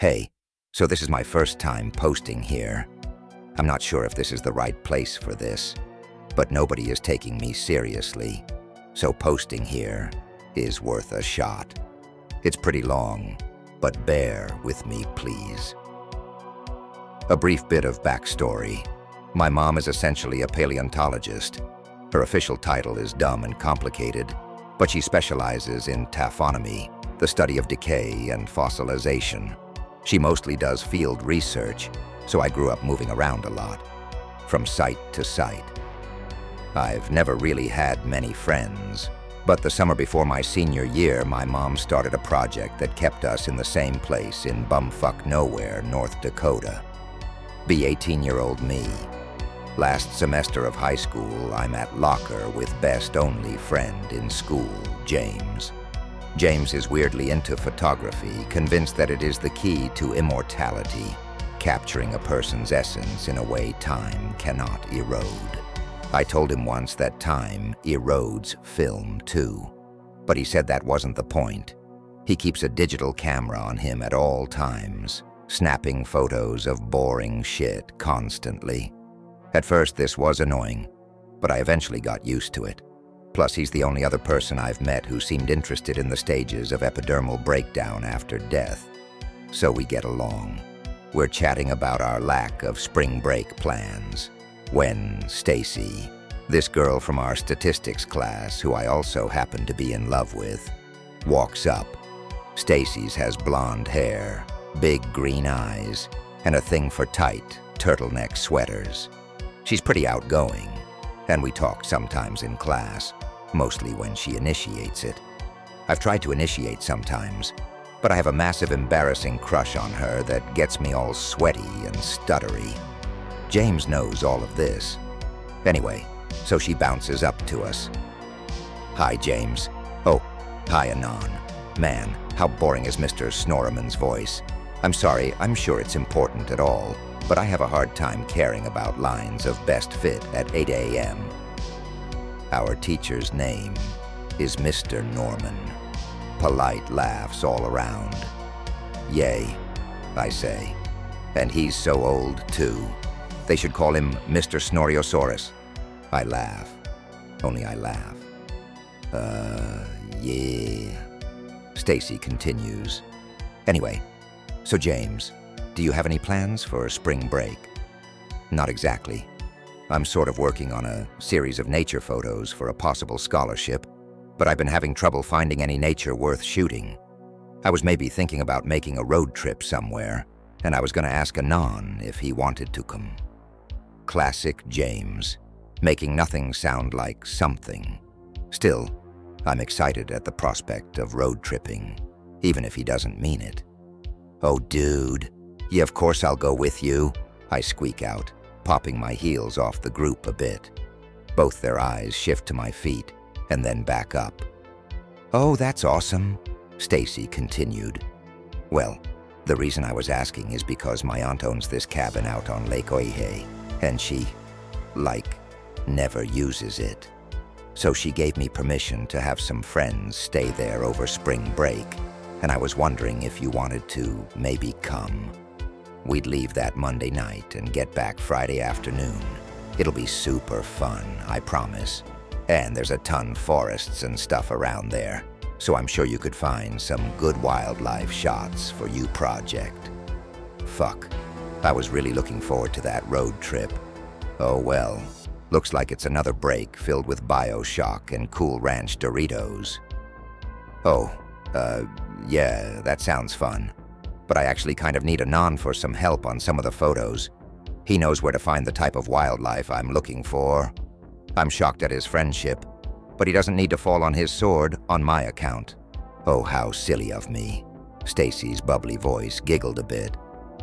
Hey, so this is my first time posting here. I'm not sure if this is the right place for this, but nobody is taking me seriously, so posting here is worth a shot. It's pretty long, but bear with me, please. A brief bit of backstory. My mom is essentially a paleontologist. Her official title is dumb and complicated, but she specializes in taphonomy, the study of decay and fossilization. She mostly does field research, so I grew up moving around a lot, from site to site. I've never really had many friends, but the summer before my senior year, my mom started a project that kept us in the same place in bumfuck nowhere, North Dakota. Be 18-year-old me. Last semester of high school, I'm at locker with best only friend in school, James. James is weirdly into photography, convinced that it is the key to immortality, capturing a person's essence in a way time cannot erode. I told him once that time erodes film too, but he said that wasn't the point. He keeps a digital camera on him at all times, snapping photos of boring shit constantly. At first this was annoying, but I eventually got used to it. Plus, he's the only other person I've met who seemed interested in the stages of epidermal breakdown after death. So we get along. We're chatting about our lack of spring break plans, when Stacy, this girl from our statistics class who I also happen to be in love with, walks up. Stacy's has blonde hair, big green eyes, and a thing for tight turtleneck sweaters. She's pretty outgoing, and we talk sometimes in class, mostly when she initiates it. I've tried to initiate sometimes, but I have a massive embarrassing crush on her that gets me all sweaty and stuttery. James knows all of this. Anyway, so she bounces up to us. Hi, James. Oh, hi, Anon. Man, how boring is Mr. Snorriman's voice. I'm sorry, I'm sure it's important at all, but I have a hard time caring about lines of best fit at 8 a.m. Our teacher's name is Mr. Norman. Polite laughs all around. Yay, I say. And he's so old, too. They should call him Mr. Snorriosaurus. I laugh. Only I laugh. Yeah. Stacy continues. Anyway, so James, do you have any plans for spring break? Not exactly. I'm sort of working on a series of nature photos for a possible scholarship, but I've been having trouble finding any nature worth shooting. I was maybe thinking about making a road trip somewhere, and I was going to ask Anon if he wanted to come. Classic James, making nothing sound like something. Still, I'm excited at the prospect of road tripping, even if he doesn't mean it. Oh, dude. Yeah, of course I'll go with you, I squeak out, popping my heels off the group a bit. Both their eyes shift to my feet and then back up. Oh, that's awesome, Stacy continued. Well, the reason I was asking is because my aunt owns this cabin out on Lake Oahe, and she, never uses it. So she gave me permission to have some friends stay there over spring break, and I was wondering if you wanted to maybe come. We'd leave that Monday night and get back Friday afternoon. It'll be super fun, I promise. And there's a ton forests and stuff around there, so I'm sure you could find some good wildlife shots for you project. Fuck, I was really looking forward to that road trip. Oh well, looks like it's another break filled with BioShock and Cool Ranch Doritos. Oh, yeah, that sounds fun. But I actually kind of need Anon for some help on some of the photos. He knows where to find the type of wildlife I'm looking for. I'm shocked at his friendship, but he doesn't need to fall on his sword on my account. Oh, how silly of me. Stacy's bubbly voice giggled a bit.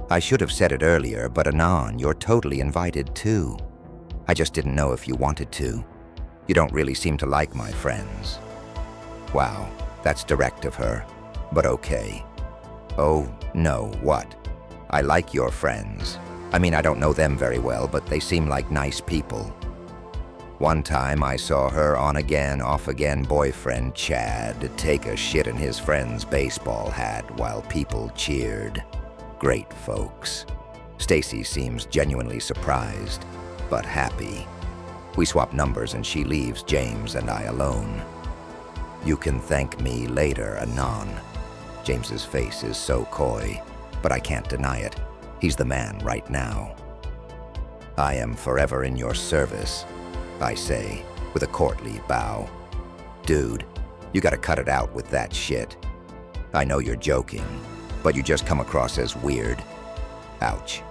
I should have said it earlier, but Anon, you're totally invited too. I just didn't know if you wanted to. You don't really seem to like my friends. Wow, that's direct of her, but okay. Oh, no, what? I like your friends. I mean, I don't know them very well, but they seem like nice people. One time I saw her on-again, off-again boyfriend Chad take a shit in his friend's baseball hat while people cheered. Great, folks. Stacy seems genuinely surprised, but happy. We swap numbers and she leaves James and I alone. You can thank me later, Anon. James's face is so coy, but I can't deny it. He's the man right now. I am forever in your service, I say, with a courtly bow. Dude, you gotta cut it out with that shit. I know you're joking, but you just come across as weird. Ouch.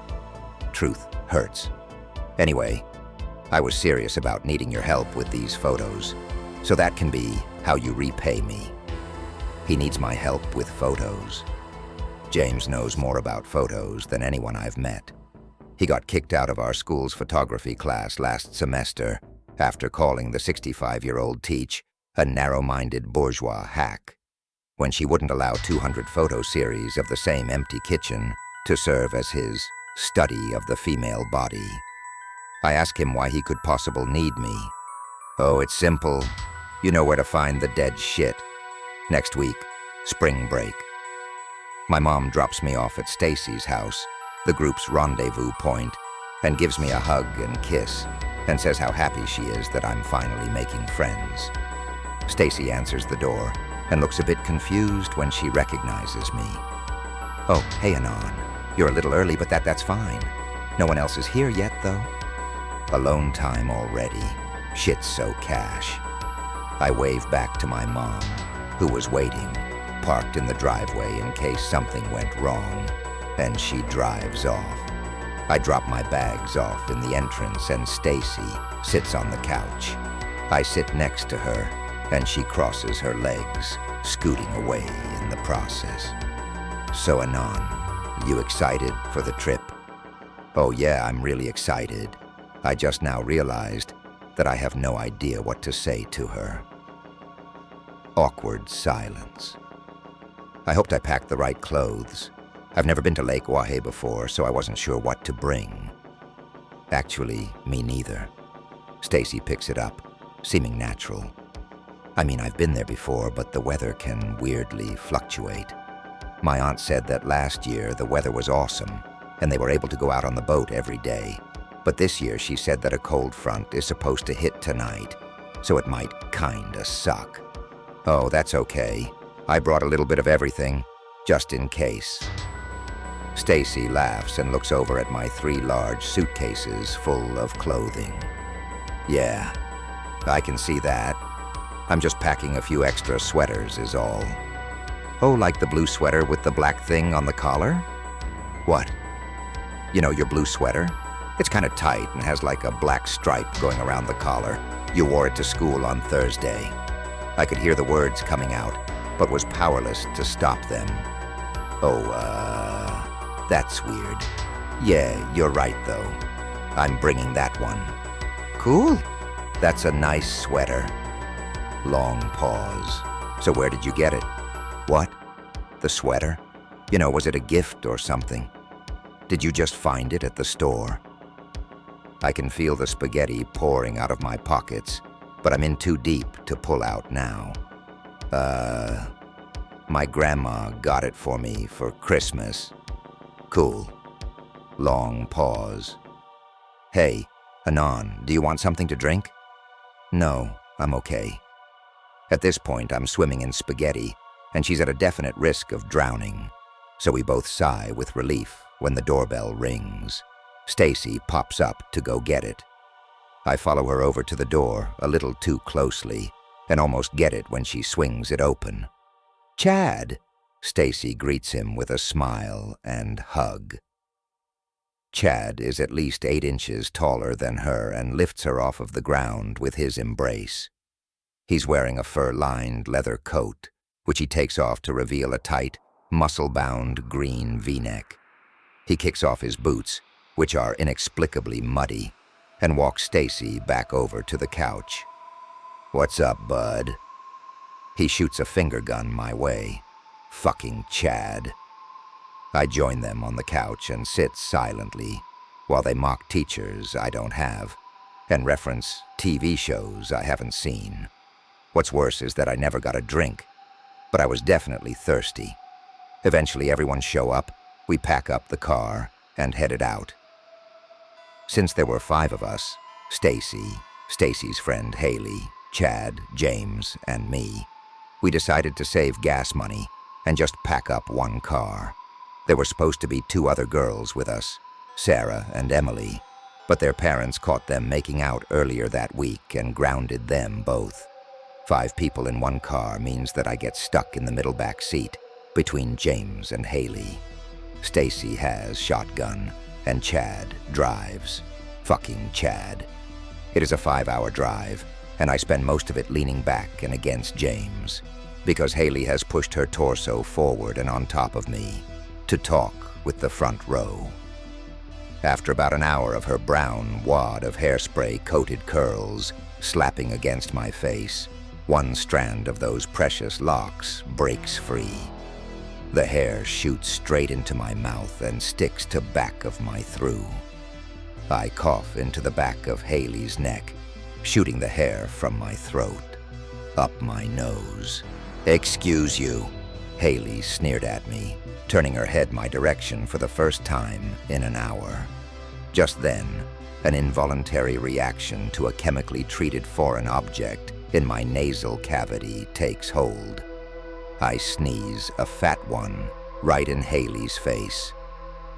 Truth hurts. Anyway, I was serious about needing your help with these photos, so that can be how you repay me. He needs my help with photos. James knows more about photos than anyone I've met. He got kicked out of our school's photography class last semester after calling the 65-year-old teach a narrow-minded bourgeois hack, when she wouldn't allow 200 photo series of the same empty kitchen to serve as his study of the female body. I asked him why he could possibly need me. Oh, it's simple. You know where to find the dead shit. Next week, spring break. My mom drops me off at Stacy's house, the group's rendezvous point, and gives me a hug and kiss, and says how happy she is that I'm finally making friends. Stacy answers the door and looks a bit confused when she recognizes me. Oh, hey, Anon. You're a little early, but that's fine. No one else is here yet, though. Alone time already. Shit's so cash. I wave back to my mom, who was waiting, parked in the driveway in case something went wrong, and she drives off. I drop my bags off in the entrance and Stacy sits on the couch. I sit next to her and she crosses her legs, scooting away in the process. So Anon, you excited for the trip? Oh yeah, I'm really excited. I just now realized that I have no idea what to say to her. Awkward silence. I hoped I packed the right clothes. I've never been to Lake Oahe before, so I wasn't sure what to bring. Actually, me neither. Stacy picks it up, seeming natural. I mean, I've been there before, but the weather can weirdly fluctuate. My aunt said that last year the weather was awesome, and they were able to go out on the boat every day. But this year she said that a cold front is supposed to hit tonight, so it might kinda suck. Oh, that's okay. I brought a little bit of everything, just in case. Stacy laughs and looks over at my 3 large suitcases full of clothing. Yeah, I can see that. I'm just packing a few extra sweaters is all. Oh, like the blue sweater with the black thing on the collar? What? You know, your blue sweater? It's kind of tight and has like a black stripe going around the collar. You wore it to school on Thursday. I could hear the words coming out, but was powerless to stop them. That's weird. Yeah, you're right though. I'm bringing that one. Cool. That's a nice sweater. Long pause. So where did you get it? What? The sweater? You know, was it a gift or something? Did you just find it at the store? I can feel the spaghetti pouring out of my pockets, but I'm in too deep to pull out now. My grandma got it for me for Christmas. Cool. Long pause. Hey, Anon, do you want something to drink? No, I'm okay. At this point, I'm swimming in spaghetti, and she's at a definite risk of drowning, so we both sigh with relief when the doorbell rings. Stacy pops up to go get it. I follow her over to the door a little too closely and almost get it when she swings it open. Chad! Stacy greets him with a smile and hug. Chad is at least 8 inches taller than her and lifts her off of the ground with his embrace. He's wearing a fur-lined leather coat, which he takes off to reveal a tight, muscle-bound green V-neck. He kicks off his boots, which are inexplicably muddy, and walks Stacy back over to the couch. What's up, bud? He shoots a finger gun my way. Fucking Chad. I join them on the couch and sit silently while they mock teachers I don't have and reference TV shows I haven't seen. What's worse is that I never got a drink, but I was definitely thirsty. Eventually everyone show up, We pack up the car and headed out. Since there were 5 of us, Stacy's friend Haley, Chad, James, and me, we decided to save gas money and just pack up 1 car. There were supposed to be 2 other girls with us, Sarah and Emily, but their parents caught them making out earlier that week and grounded them both. 5 people in 1 car means that I get stuck in the middle back seat between James and Haley. Stacy has shotgun and Chad drives. Fucking Chad. It is a 5-hour drive, and I spend most of it leaning back and against James, because Haley has pushed her torso forward and on top of me to talk with the front row. After about an hour of her brown wad of hairspray-coated curls slapping against my face, 1 strand of those precious locks breaks free. The hair shoots straight into my mouth and sticks to back of my through. I cough into the back of Haley's neck, shooting the hair from my throat, up my nose. "Excuse you," Haley sneered at me, turning her head my direction for the first time in an hour. Just then, an involuntary reaction to a chemically treated foreign object in my nasal cavity takes hold. I sneeze, a fat one, right in Haley's face.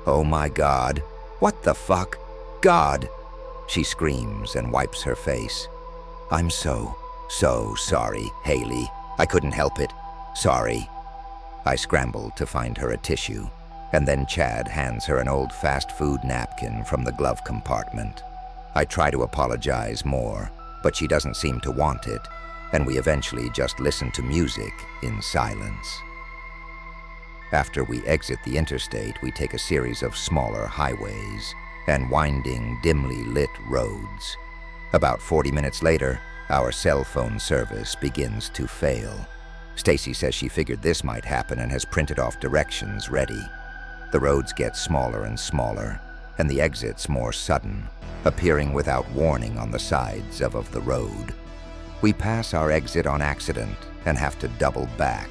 "Oh my God, what the fuck? God!" She screams and wipes her face. "I'm so sorry, Haley. I couldn't help it. Sorry." I scramble to find her a tissue, and then Chad hands her an old fast food napkin from the glove compartment. I try to apologize more, but she doesn't seem to want it, and we eventually just listen to music in silence. After we exit the interstate, we take a series of smaller highways and winding, dimly lit roads. About 40 minutes later, our cell phone service begins to fail. Stacy says she figured this might happen and has printed off directions ready. The roads get smaller and smaller, and the exits more sudden, appearing without warning on the sides of the road. We pass our exit on accident and have to double back.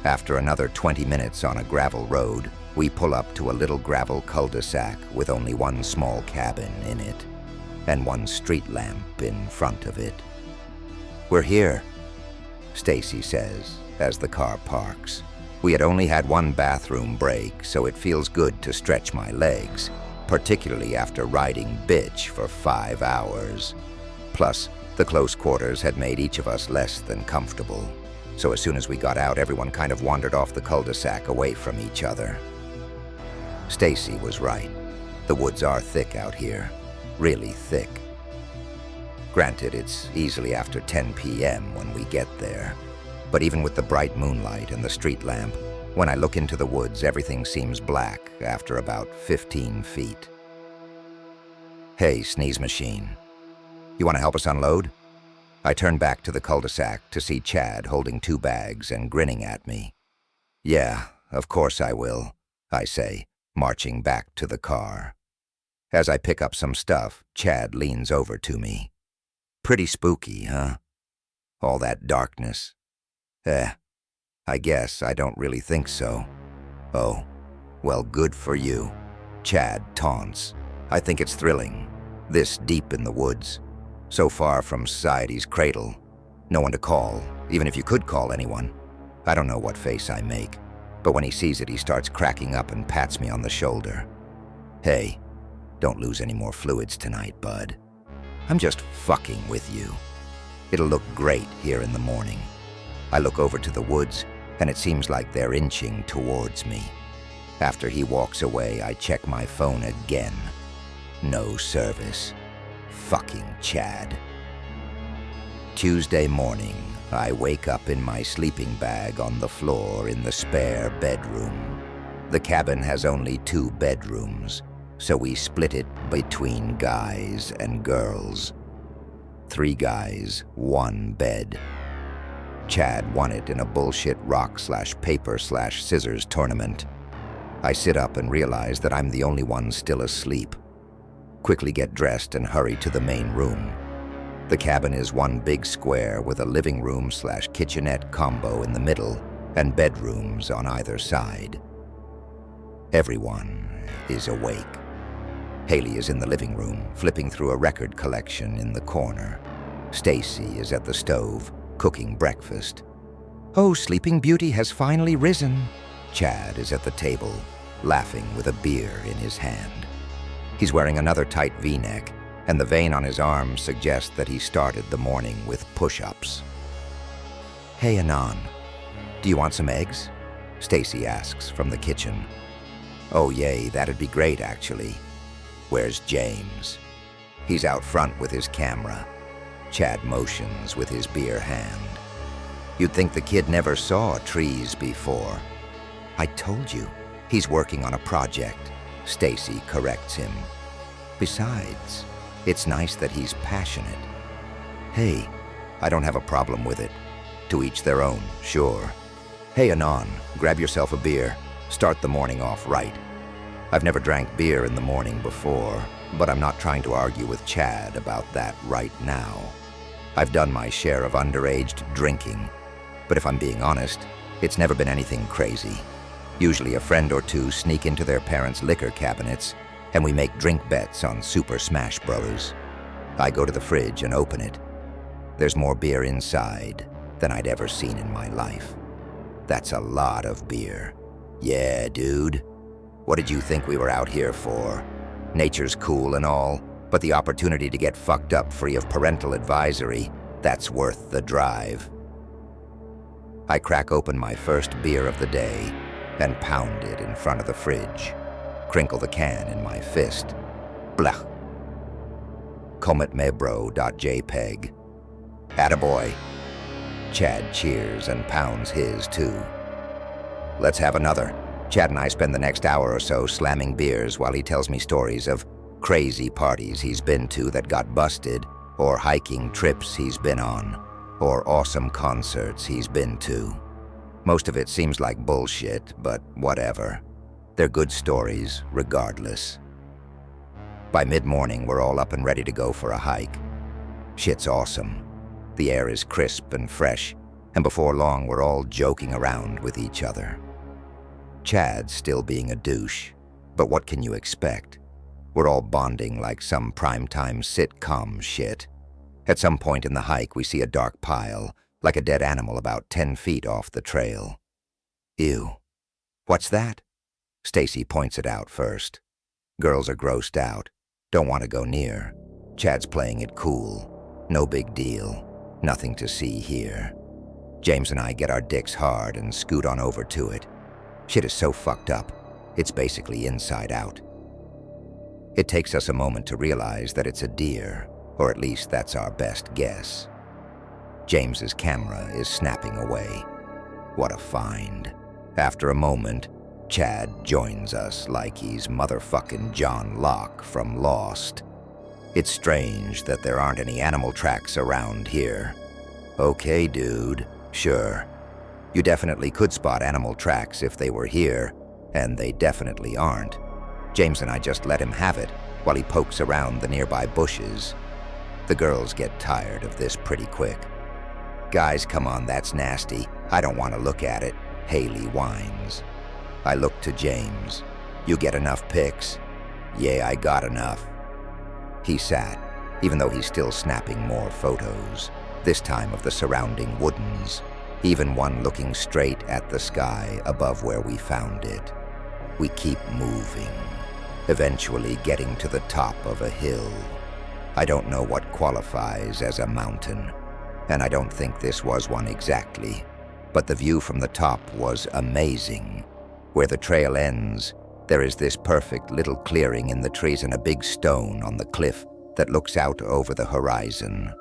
After another 20 minutes on a gravel road, we pull up to a little gravel cul-de-sac with only 1 small cabin in it, and 1 street lamp in front of it. "We're here," Stacy says as the car parks. We had only had 1 bathroom break, so it feels good to stretch my legs, particularly after riding bitch for 5 hours. Plus, the close quarters had made each of us less than comfortable, so as soon as we got out, everyone kind of wandered off the cul-de-sac away from each other. Stacy was right. The woods are thick out here, really thick. Granted, it's easily after 10 p.m. when we get there, but even with the bright moonlight and the street lamp, when I look into the woods, everything seems black after about 15 feet. "Hey, sneeze machine. You want to help us unload?" I turn back to the cul-de-sac to see Chad holding 2 bags and grinning at me. "Yeah, of course I will," I say, marching back to the car. As I pick up some stuff, Chad leans over to me. "Pretty spooky, huh? All that darkness." I guess I don't really think so." "Oh, well, good for you," Chad taunts. "I think it's thrilling, this deep in the woods. So far from society's cradle. No one to call, even if you could call anyone. I don't know what face I make, but when he sees it, he starts cracking up and pats me on the shoulder. "Hey, don't lose any more fluids tonight, bud. I'm just fucking with you. It'll look great here in the morning." I look over to the woods, and it seems like they're inching towards me. After he walks away, I check my phone again. No service. Fucking Chad. Tuesday morning, I wake up in my sleeping bag on the floor in the spare bedroom. The cabin has only 2 bedrooms, so we split it between guys and girls. 3 guys, 1 bed. Chad won it in a bullshit rock/paper/scissors tournament. I sit up and realize that I'm the only one still asleep. Quickly get dressed and hurry to the main room. The cabin is 1 big square with a living room/kitchenette combo in the middle and bedrooms on either side. Everyone is awake. Haley is in the living room, flipping through a record collection in the corner. Stacy is at the stove, cooking breakfast. Oh, Sleeping Beauty has finally risen. Chad is at the table, laughing with a beer in his hand. He's wearing another tight V-neck, and the vein on his arm suggests that he started the morning with push-ups. Hey, Anon, do you want some eggs? Stacy asks from the kitchen. Oh, yay, that'd be great, actually. Where's James? He's out front with his camera. Chad motions with his beer hand. You'd think the kid never saw trees before. I told you, he's working on a project. Stacy corrects him. Besides, it's nice that he's passionate. Hey, I don't have a problem with it. To each their own, sure. Hey, Anon, grab yourself a beer. Start the morning off right. I've never drank beer in the morning before, but I'm not trying to argue with Chad about that right now. I've done my share of underage drinking, but if I'm being honest, it's never been anything crazy. Usually a friend or two sneak into their parents' liquor cabinets, and we make drink bets on Super Smash Bros. I go to the fridge and open it. There's more beer inside than I'd ever seen in my life. That's a lot of beer. Yeah, dude. What did you think we were out here for? Nature's cool and all, but the opportunity to get fucked up free of parental advisory, that's worth the drive. I crack open my first beer of the day and pound it in front of the fridge. Crinkle the can in my fist. Blah. Cometmebro.jpg. Attaboy. Chad cheers and pounds his too. Let's have another. Chad and I spend the next hour or so slamming beers while he tells me stories of crazy parties he's been to that got busted, or hiking trips he's been on, or awesome concerts he's been to. Most of it seems like bullshit, but whatever. They're good stories, regardless. By mid-morning, we're all up and ready to go for a hike. Shit's awesome. The air is crisp and fresh, and before long, we're all joking around with each other. Chad's still being a douche, but what can you expect? We're all bonding like some primetime sitcom shit. At some point in the hike, we see a dark pile, like a dead animal about 10 feet off the trail. Ew. What's that? Stacy points it out first. Girls are grossed out, don't want to go near. Chad's playing it cool. No big deal. Nothing to see here. James and I get our dicks hard and scoot on over to it. Shit is so fucked up, it's basically inside out. It takes us a moment to realize that it's a deer, or at least that's our best guess. James's camera is snapping away. What a find. After a moment, Chad joins us like he's motherfucking John Locke from Lost. It's strange that there aren't any animal tracks around here. Okay, dude, sure. You definitely could spot animal tracks if they were here, and they definitely aren't. James and I just let him have it while he pokes around the nearby bushes. The girls get tired of this pretty quick. Guys, come on, that's nasty. I don't want to look at it, Haley whines. I look to James. You get enough pics? Yeah, I got enough. He sat, even though he's still snapping more photos, this time of the surrounding woodens, even one looking straight at the sky above where we found it. We keep moving, eventually getting to the top of a hill. I don't know what qualifies as a mountain, and I don't think this was one exactly, but the view from the top was amazing. Where the trail ends, there is this perfect little clearing in the trees and a big stone on the cliff that looks out over the horizon.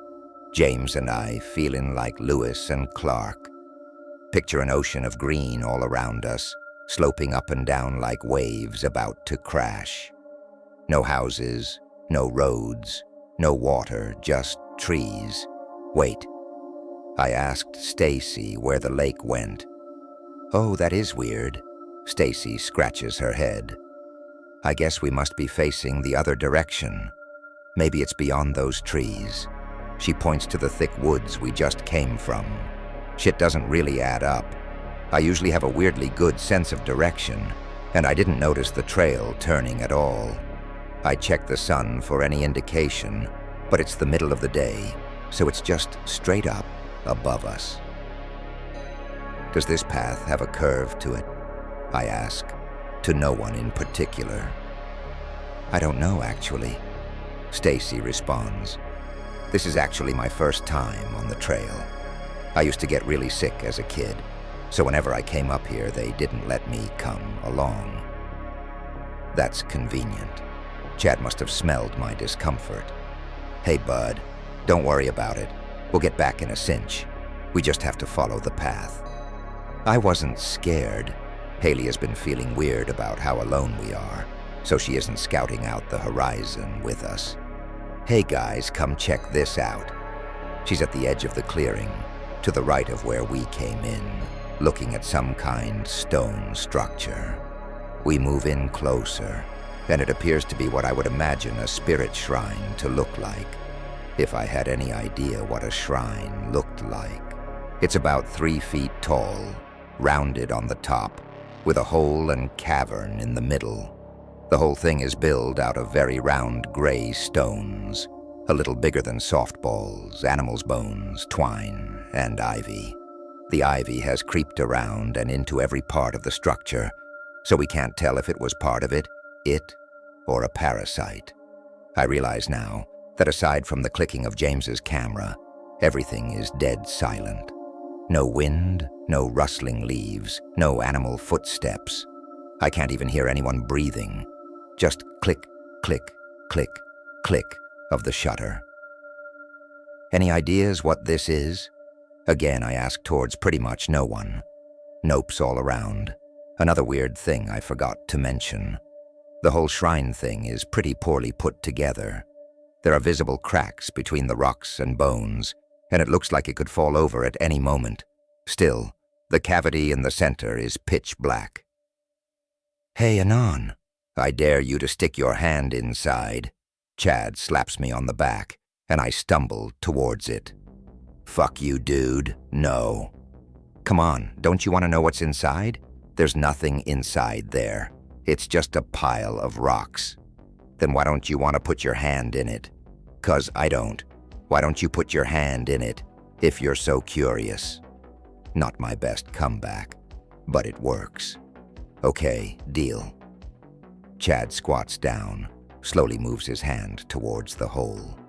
James and I feeling like Lewis and Clark. Picture an ocean of green all around us, sloping up and down like waves about to crash. No houses, no roads, no water, just trees. Wait. I asked Stacy where the lake went. Oh, that is weird. Stacy scratches her head. I guess we must be facing the other direction. Maybe it's beyond those trees. She points to the thick woods we just came from. Shit doesn't really add up. I usually have a weirdly good sense of direction, and I didn't notice the trail turning at all. I checked the sun for any indication, but it's the middle of the day, so it's just straight up above us. Does this path have a curve to it? I ask, to no one in particular. I don't know, actually. Stacy responds. This is actually my first time on the trail. I used to get really sick as a kid, so whenever I came up here, they didn't let me come along. That's convenient. Chad must have smelled my discomfort. Hey, bud, don't worry about it. We'll get back in a cinch. We just have to follow the path. I wasn't scared. Haley has been feeling weird about how alone we are, so she isn't scouting out the horizon with us. Hey guys, come check this out. She's at the edge of the clearing, to the right of where we came in, looking at some kind stone structure. We move in closer, and it appears to be what I would imagine a spirit shrine to look like, if I had any idea what a shrine looked like. It's about 3 feet tall, rounded on the top, with a hole and cavern in the middle. The whole thing is built out of very round gray stones, a little bigger than softballs, animals' bones, twine, and ivy. The ivy has creeped around and into every part of the structure, so we can't tell if it was part of it, or a parasite. I realize now that aside from the clicking of James's camera, everything is dead silent. No wind, no rustling leaves, no animal footsteps. I can't even hear anyone breathing. Just click, click, click, click of the shutter. Any ideas what this is? Again, I ask towards pretty much no one. Nopes all around. Another weird thing I forgot to mention. The whole shrine thing is pretty poorly put together. There are visible cracks between the rocks and bones, and it looks like it could fall over at any moment. Still, the cavity in the center is pitch black. Hey, Anon, I dare you to stick your hand inside. Chad slaps me on the back, and I stumble towards it. Fuck you, dude. No. Come on, don't you want to know what's inside? There's nothing inside there. It's just a pile of rocks. Then why don't you want to put your hand in it? 'Cause I don't. Why don't you put your hand in it, if you're so curious? Not my best comeback, but it works. Okay, deal. Chad squats down, slowly moves his hand towards the hole.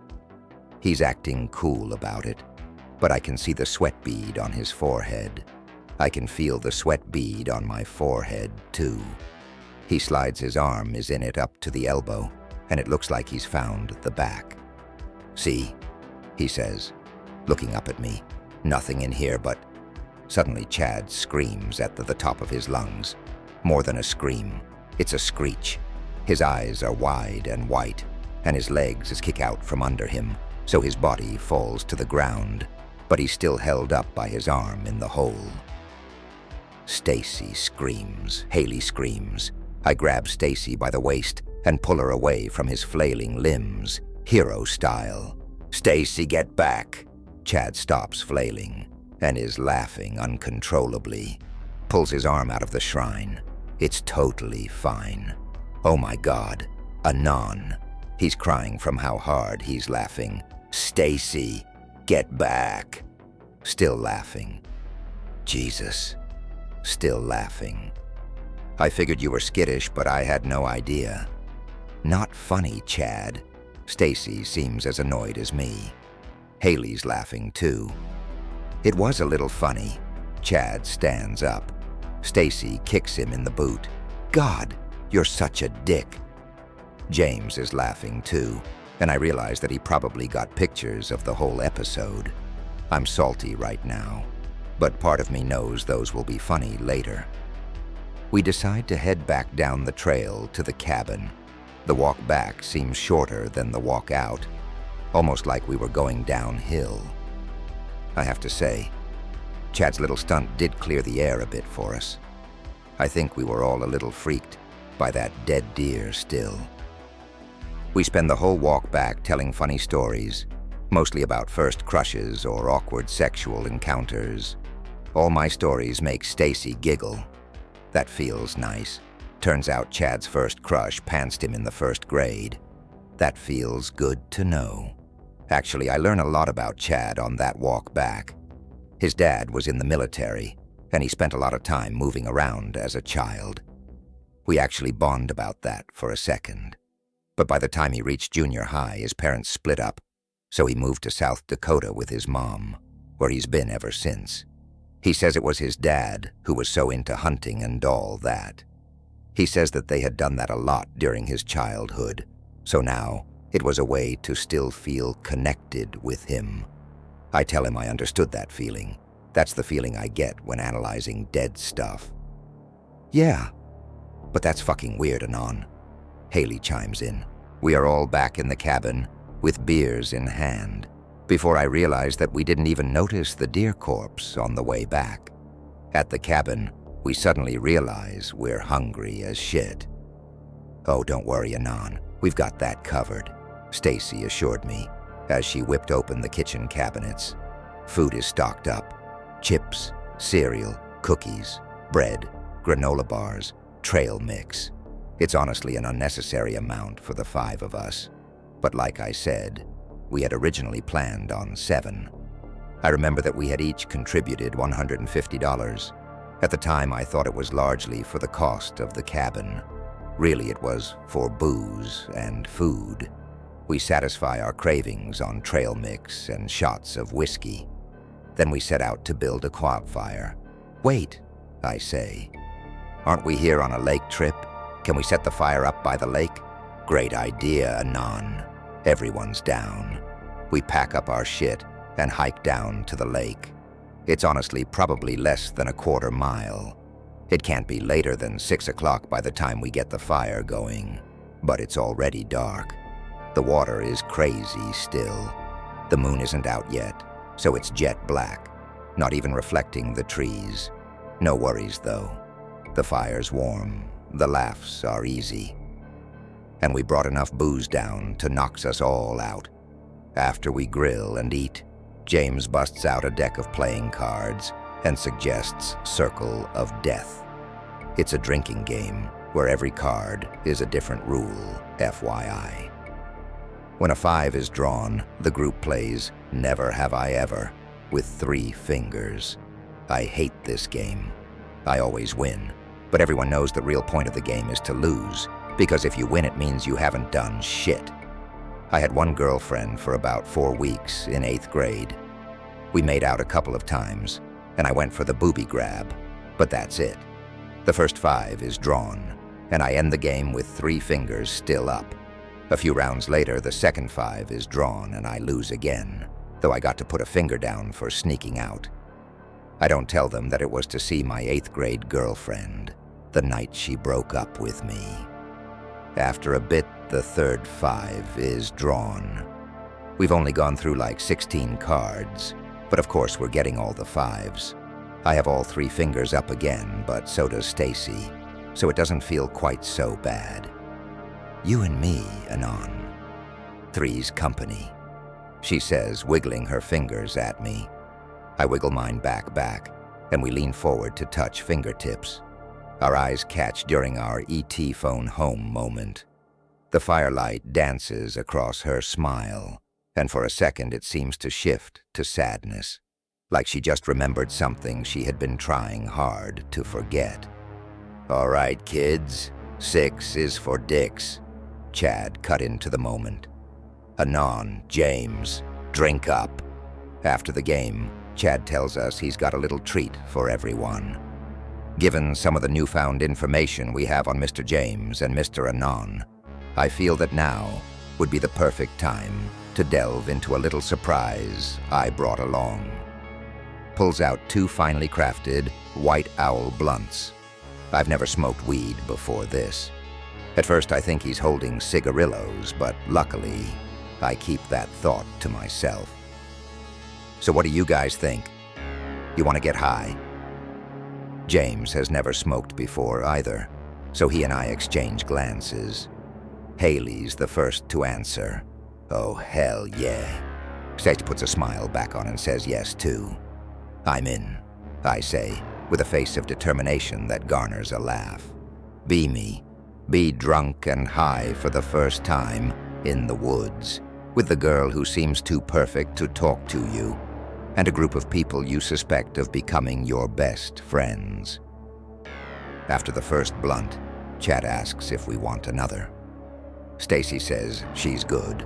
He's acting cool about it, but I can see the sweat bead on his forehead. I can feel the sweat bead on my forehead, too. He slides his arm is in it up to the elbow, and it looks like he's found the back. See, he says, looking up at me. Nothing in here but... Suddenly Chad screams at the top of his lungs. More than a scream, it's a screech. His eyes are wide and white, and his legs kick out from under him, so his body falls to the ground, but he's still held up by his arm in the hole. Stacy screams. Haley screams. I grab Stacy by the waist and pull her away from his flailing limbs, hero style. Stacy, get back! Chad stops flailing and is laughing uncontrollably. Pulls his arm out of the shrine. It's totally fine. Oh my God, Anon. He's crying from how hard he's laughing. Stacy, get back! Still laughing. Jesus. Still laughing. I figured you were skittish, but I had no idea. Not funny, Chad. Stacy seems as annoyed as me. Haley's laughing too. It was a little funny. Chad stands up. Stacy kicks him in the boot. God, you're such a dick. James is laughing too, and I realize that he probably got pictures of the whole episode. I'm salty right now, but part of me knows those will be funny later. We decide to head back down the trail to the cabin. The walk back seems shorter than the walk out, almost like we were going downhill. I have to say, Chad's little stunt did clear the air a bit for us. I think we were all a little freaked by that dead deer still. We spend the whole walk back telling funny stories, mostly about first crushes or awkward sexual encounters. All my stories make Stacy giggle. That feels nice. Turns out Chad's first crush pantsed him in the first grade. That feels good to know. Actually, I learn a lot about Chad on that walk back. His dad was in the military, and he spent a lot of time moving around as a child. We actually bond about that for a second. But by the time he reached junior high, his parents split up, so he moved to South Dakota with his mom, where he's been ever since. He says it was his dad who was so into hunting and all that. He says that they had done that a lot during his childhood, so now it was a way to still feel connected with him. I tell him I understood that feeling. That's the feeling I get when analyzing dead stuff. Yeah, but that's fucking weird, Anon. Haley chimes in. We are all back in the cabin, with beers in hand, before I realize that we didn't even notice the deer corpse on the way back. At the cabin, we suddenly realize we're hungry as shit. Oh, don't worry, Anon. We've got that covered, Stacy assured me, as she whipped open the kitchen cabinets. Food is stocked up. Chips, cereal, cookies, bread, granola bars, trail mix. It's honestly an unnecessary amount for the 5 of us. But like I said, we had originally planned on 7. I remember that we had each contributed $150. At the time, I thought it was largely for the cost of the cabin. Really, it was for booze and food. We satisfy our cravings on trail mix and shots of whiskey. Then we set out to build a campfire. Wait, I say. Aren't we here on a lake trip? Can we set the fire up by the lake? Great idea, Anon. Everyone's down. We pack up our shit and hike down to the lake. It's honestly probably less than a quarter mile. It can't be later than 6 o'clock by the time we get the fire going, but it's already dark. The water is crazy still. The moon isn't out yet, so it's jet black, not even reflecting the trees. No worries though. The fire's warm, the laughs are easy. And we brought enough booze down to knock us all out. After we grill and eat, James busts out a deck of playing cards and suggests Circle of Death. It's a drinking game where every card is a different rule, FYI. When a 5 is drawn, the group plays Never Have I Ever with 3 fingers. I hate this game. I always win, but everyone knows the real point of the game is to lose, because if you win it means you haven't done shit. I had one girlfriend for about 4 weeks in 8th grade. We made out a couple of times, and I went for the booby grab, but that's it. The first 5 is drawn, and I end the game with 3 fingers still up. A few rounds later, the second 5 is drawn, and I lose again, though I got to put a finger down for sneaking out. I don't tell them that it was to see my 8th grade girlfriend, the night she broke up with me. After a bit, the third 5 is drawn. We've only gone through like 16 cards, but of course we're getting all the 5s. I have all 3 fingers up again, but so does Stacy, so it doesn't feel quite so bad. You and me, Anon. 3's company, she says, wiggling her fingers at me. I wiggle mine back, and we lean forward to touch fingertips. Our eyes catch during our ET phone home moment. The firelight dances across her smile, and for a second it seems to shift to sadness, like she just remembered something she had been trying hard to forget. All right, kids, 6 is for dicks. Chad cut into the moment. Anon, James, drink up. After the game, Chad tells us he's got a little treat for everyone. Given some of the newfound information we have on Mr. James and Mr. Anon, I feel that now would be the perfect time to delve into a little surprise I brought along. Pulls out 2 finely crafted White Owl blunts. I've never smoked weed before this. At first I think he's holding cigarillos, but luckily I keep that thought to myself. So what do you guys think? You want to get high? James has never smoked before either, so he and I exchange glances. Haley's the first to answer. Oh, hell yeah. Stacy puts a smile back on and says yes too. I'm in, I say, with a face of determination that garners a laugh. Be me. Be drunk and high for the first time in the woods, with the girl who seems too perfect to talk to you, and a group of people you suspect of becoming your best friends. After the first blunt, Chad asks if we want another. Stacy says she's good.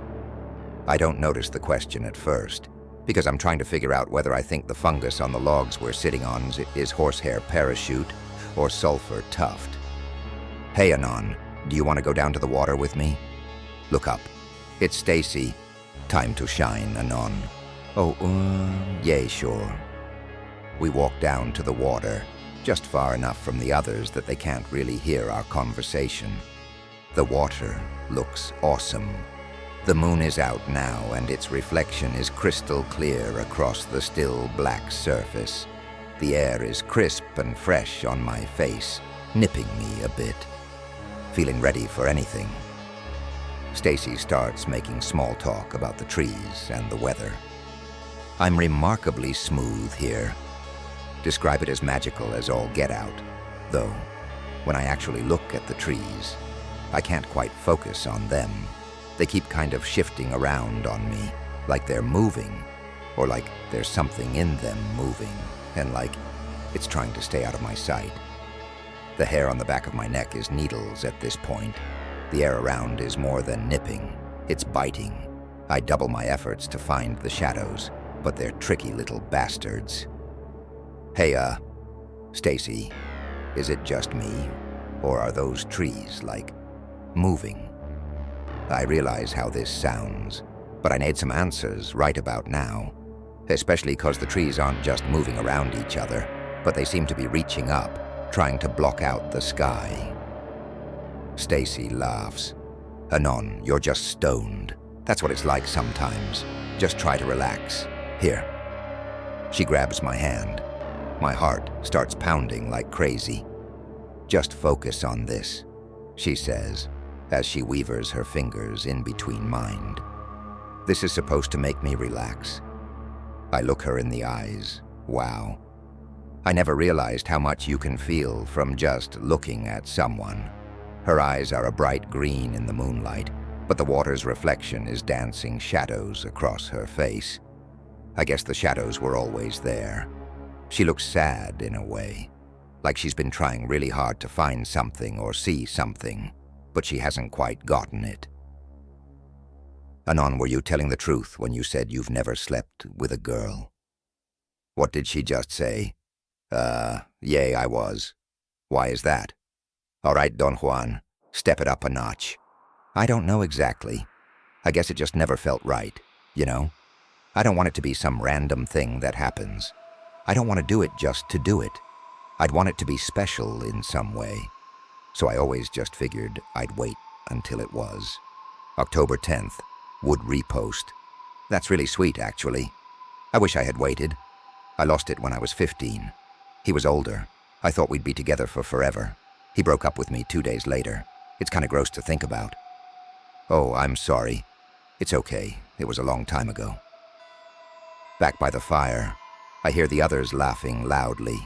I don't notice the question at first, because I'm trying to figure out whether I think the fungus on the logs we're sitting on is horsehair parachute or sulfur tuft. Hey, Anon, do you want to go down to the water with me? Look up. It's Stacy. Time to shine, Anon. Oh, yay, sure. We walk down to the water, just far enough from the others that they can't really hear our conversation. The water looks awesome. The moon is out now, and its reflection is crystal clear across the still black surface. The air is crisp and fresh on my face, nipping me a bit. Feeling ready for anything. Stacy starts making small talk about the trees and the weather. I'm remarkably smooth here. Describe it as magical as all get out, though when I actually look at the trees, I can't quite focus on them. They keep kind of shifting around on me, like they're moving, or like there's something in them moving, and like it's trying to stay out of my sight. The hair on the back of my neck is needles at this point. The air around is more than nipping, it's biting. I double my efforts to find the shadows, but they're tricky little bastards. Hey, Stacy, is it just me, or are those trees, like, moving? I realize how this sounds, but I need some answers right about now, especially because the trees aren't just moving around each other, but they seem to be reaching up, trying to block out the sky. Stacy laughs. Anon, you're just stoned. That's what it's like sometimes. Just try to relax. Here. She grabs my hand. My heart starts pounding like crazy. Just focus on this, she says, as she weavers her fingers in between mine. This is supposed to make me relax. I look her in the eyes. Wow. I never realized how much you can feel from just looking at someone. Her eyes are a bright green in the moonlight, but the water's reflection is dancing shadows across her face. I guess the shadows were always there. She looks sad in a way, like she's been trying really hard to find something or see something, but she hasn't quite gotten it. Anon, were you telling the truth when you said you've never slept with a girl? What did she just say? Yay, I was. Why is that? All right, Don Juan, step it up a notch. I don't know exactly. I guess it just never felt right, you know? I don't want it to be some random thing that happens. I don't want to do it just to do it. I'd want it to be special in some way. So I always just figured I'd wait until it was. October 10th, would repost. That's really sweet, actually. I wish I had waited. I lost it when I was 15. He was older. I thought we'd be together for forever. He broke up with me 2 days later. It's kind of gross to think about. Oh, I'm sorry. It's okay. It was a long time ago. Back by the fire, I hear the others laughing loudly.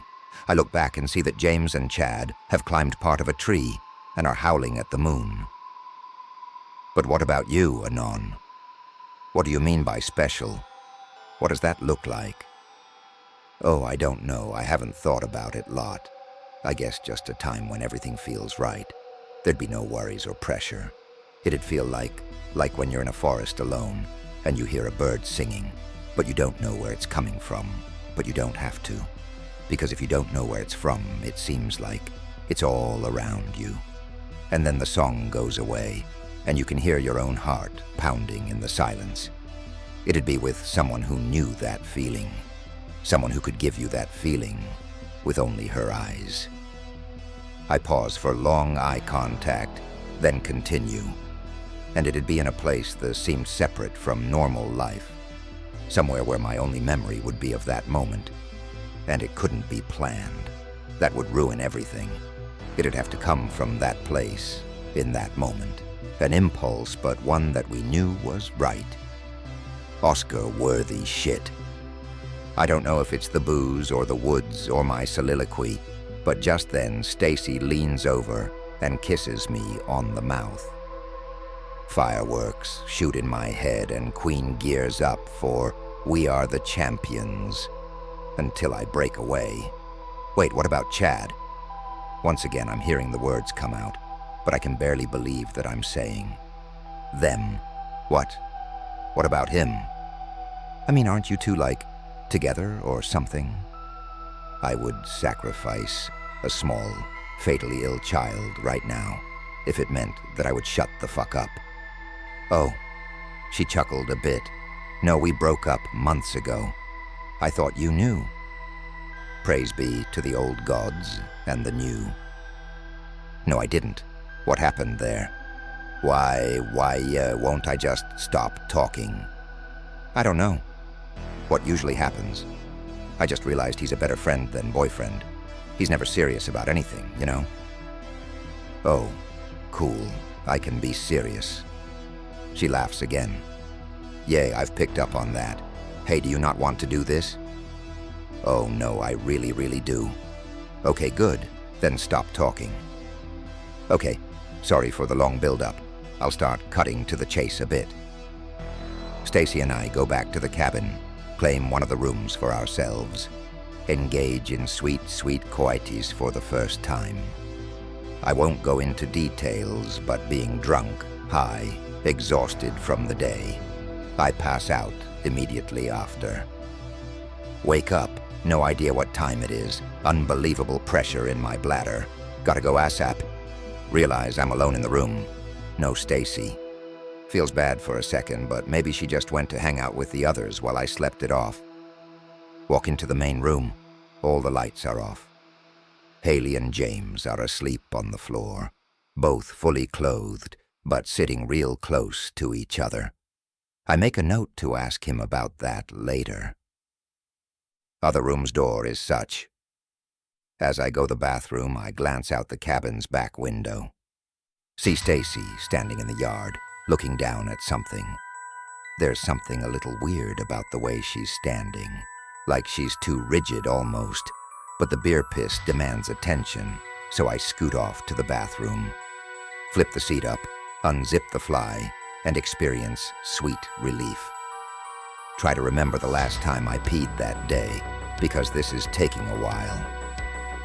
I look back and see that James and Chad have climbed part of a tree and are howling at the moon. But what about you, Anon? What do you mean by special? What does that look like? Oh, I don't know. I haven't thought about it a lot. I guess just a time when everything feels right. There'd be no worries or pressure. It'd feel like when you're in a forest alone and you hear a bird singing, but you don't know where it's coming from, but you don't have to. Because if you don't know where it's from, it seems like it's all around you. And then the song goes away, and you can hear your own heart pounding in the silence. It'd be with someone who knew that feeling. Someone who could give you that feeling with only her eyes. I pause for long eye contact, then continue. And it'd be in a place that seemed separate from normal life. Somewhere where my only memory would be of that moment. And it couldn't be planned. That would ruin everything. It'd have to come from that place, in that moment. An impulse, but one that we knew was right. Oscar-worthy shit. I don't know if it's the booze or the woods or my soliloquy, but just then Stacy leans over and kisses me on the mouth. Fireworks shoot in my head and Queen gears up for "We Are the Champions" until I break away. Wait, what about Chad? Once again, I'm hearing the words come out, but I can barely believe that I'm saying them. What? What about him? I mean, aren't you two, like, together or something? I would sacrifice a small, fatally ill child right now if it meant that I would shut the fuck up. Oh, she chuckled a bit. No, we broke up months ago. I thought you knew. Praise be to the old gods and the new. No, I didn't. What happened there? Why, won't I just stop talking? I don't know. What usually happens? I just realized he's a better friend than boyfriend. He's never serious about anything, you know? Oh, cool. I can be serious. She laughs again. Yay, I've picked up on that. Hey, do you not want to do this? Oh no, I really, really do. Okay, good. Then stop talking. Okay, sorry for the long build-up. I'll start cutting to the chase a bit. Stacy and I go back to the cabin, claim one of the rooms for ourselves, engage in sweet, sweet coitus for the first time. I won't go into details, but being drunk, high, exhausted from the day, I pass out immediately after. Wake up, no idea what time it is, unbelievable pressure in my bladder. Gotta go ASAP. Realize I'm alone in the room. No Stacy. Feels bad for a second, but maybe she just went to hang out with the others while I slept it off. Walk into the main room. All the lights are off. Haley and James are asleep on the floor, both fully clothed, but sitting real close to each other. I make a note to ask him about that later. Other room's door is such. As I go to the bathroom, I glance out the cabin's back window. See Stacy standing in the yard, looking down at something. There's something a little weird about the way she's standing, like she's too rigid almost, but the beer piss demands attention, so I scoot off to the bathroom, flip the seat up, unzip the fly, and experience sweet relief. Try to remember the last time I peed that day, because this is taking a while.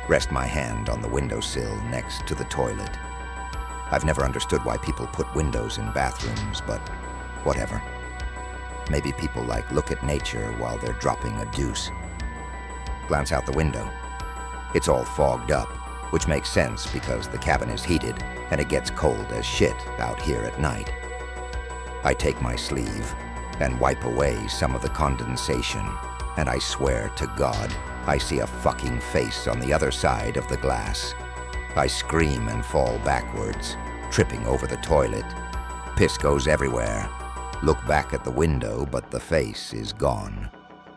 Rest my hand on the windowsill next to the toilet. I've never understood why people put windows in bathrooms, but whatever. Maybe people look at nature while they're dropping a deuce. Glance out the window. It's all fogged up, which makes sense because the cabin is heated and it gets cold as shit out here at night. I take my sleeve and wipe away some of the condensation, and I swear to God, I see a fucking face on the other side of the glass. I scream and fall backwards, tripping over the toilet. Piss goes everywhere. Look back at the window, but the face is gone.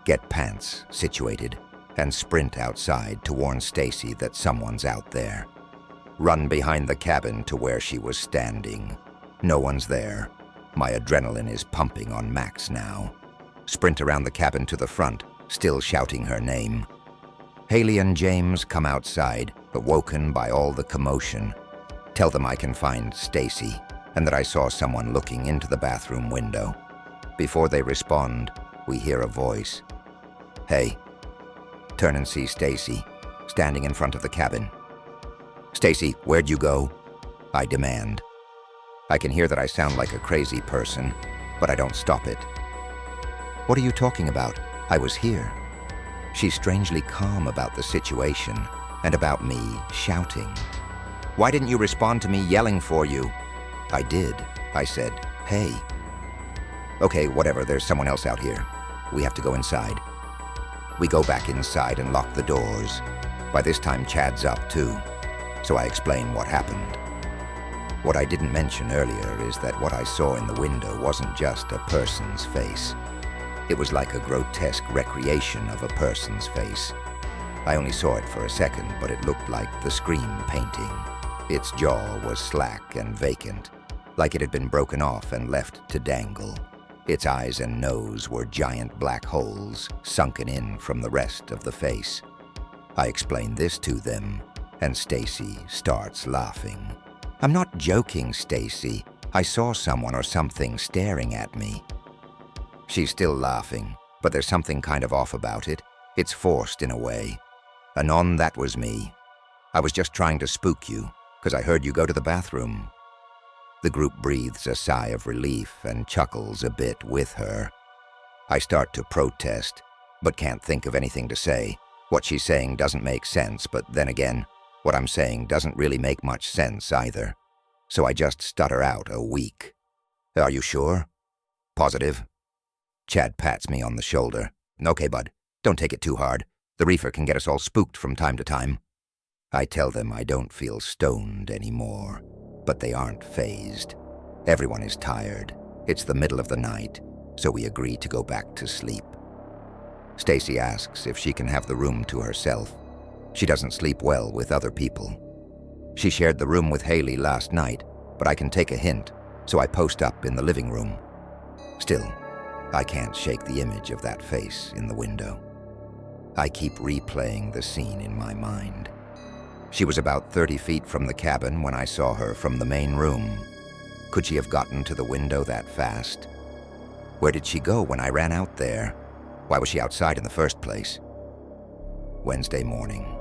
Get pants situated and sprint outside to warn Stacy that someone's out there. Run behind the cabin to where she was standing. No one's there. My adrenaline is pumping on max now. Sprint around the cabin to the front, still shouting her name. Haley and James come outside, awoken by all the commotion. Tell them I can find Stacy, and that I saw someone looking into the bathroom window. Before they respond, we hear a voice. Hey. Turn and see Stacy, standing in front of the cabin. Stacy, where'd you go? I demand. I can hear that I sound like a crazy person, but I don't stop it. What are you talking about? I was here. She's strangely calm about the situation and about me shouting. Why didn't you respond to me yelling for you? I did. I said, hey. Okay, whatever, there's someone else out here. We have to go inside. We go back inside and lock the doors. By this time, Chad's up too, so I explain what happened. What I didn't mention earlier is that what I saw in the window wasn't just a person's face. It was like a grotesque recreation of a person's face. I only saw it for a second, but it looked like the Scream painting. Its jaw was slack and vacant, like it had been broken off and left to dangle. Its eyes and nose were giant black holes sunken in from the rest of the face. I explained this to them, and Stacy starts laughing. I'm not joking, Stacy. I saw someone or something staring at me. She's still laughing, but there's something kind of off about it. It's forced in a way. Anon, that was me. I was just trying to spook you, because I heard you go to the bathroom. The group breathes a sigh of relief and chuckles a bit with her. I start to protest, but can't think of anything to say. What she's saying doesn't make sense, but then again, what I'm saying doesn't really make much sense either. So I just stutter out a weak. Are you sure? Positive? Chad pats me on the shoulder. Okay, bud, don't take it too hard. The reefer can get us all spooked from time to time. I tell them I don't feel stoned anymore, but they aren't fazed. Everyone is tired. It's the middle of the night, so we agree to go back to sleep. Stacy asks if she can have the room to herself. She doesn't sleep well with other people. She shared the room with Haley last night, but I can take a hint, so I post up in the living room. Still, I can't shake the image of that face in the window. I keep replaying the scene in my mind. She was about 30 feet from the cabin when I saw her from the main room. Could she have gotten to the window that fast? Where did she go when I ran out there? Why was she outside in the first place? Wednesday morning.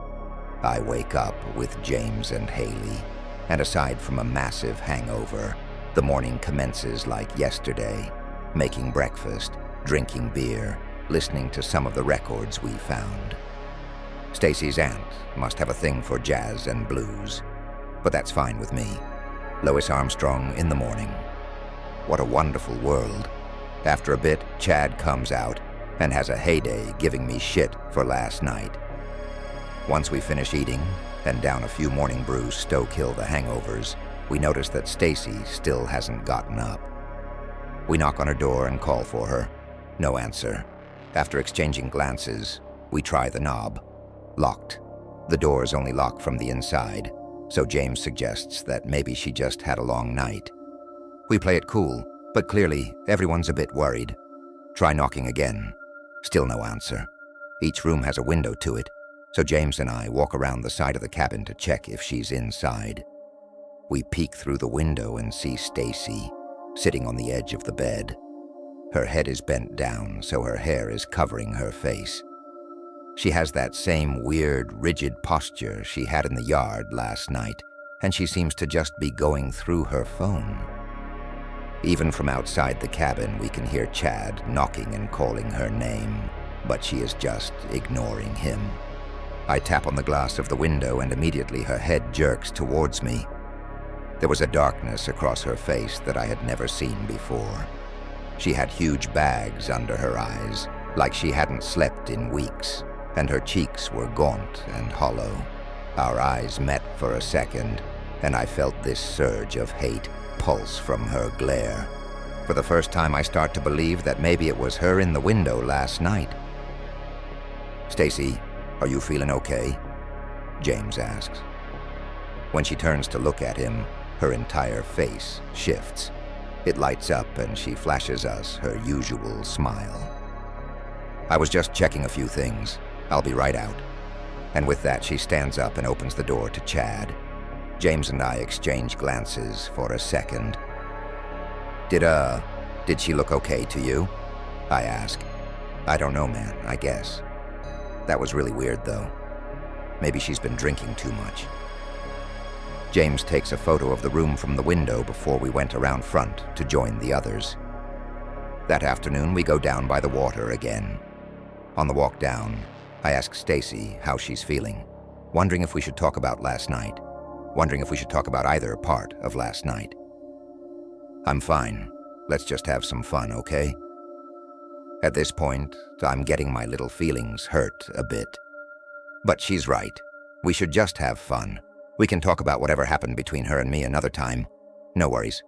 I wake up with James and Haley, and aside from a massive hangover, the morning commences like yesterday, making breakfast, drinking beer, listening to some of the records we found. Stacy's aunt must have a thing for jazz and blues, but that's fine with me. Louis Armstrong in the morning. What a wonderful world. After a bit, Chad comes out and has a heyday giving me shit for last night. Once we finish eating and down a few morning brews to kill the hangovers, we notice that Stacy still hasn't gotten up. We knock on her door and call for her. No answer. After exchanging glances, we try the knob. Locked. The door is only locked from the inside, so James suggests that maybe she just had a long night. We play it cool, but clearly everyone's a bit worried. Try knocking again. Still no answer. Each room has a window to it, so James and I walk around the side of the cabin to check if she's inside. We peek through the window and see Stacy, sitting on the edge of the bed. Her head is bent down, so her hair is covering her face. She has that same weird, rigid posture she had in the yard last night, and she seems to just be going through her phone. Even from outside the cabin, we can hear Chad knocking and calling her name, but she is just ignoring him. I tap on the glass of the window, and immediately her head jerks towards me. There was a darkness across her face that I had never seen before. She had huge bags under her eyes, like she hadn't slept in weeks, and her cheeks were gaunt and hollow. Our eyes met for a second, and I felt this surge of hate pulse from her glare. For the first time, I start to believe that maybe it was her in the window last night. "Stacy, are you feeling okay?" James asks. When she turns to look at him, her entire face shifts. It lights up and she flashes us her usual smile. "I was just checking a few things. I'll be right out." And with that, she stands up and opens the door to Chad. James and I exchange glances for a second. Did she look okay to you?" I ask. "I don't know, man, I guess. That was really weird, though. Maybe she's been drinking too much." James takes a photo of the room from the window before we went around front to join the others. That afternoon, we go down by the water again. On the walk down, I ask Stacy how she's feeling, wondering if we should talk about last night, wondering if we should talk about either part of last night. "I'm fine. Let's just have some fun, okay?" At this point, I'm getting my little feelings hurt a bit. But she's right. We should just have fun. We can talk about whatever happened between her and me another time. No worries.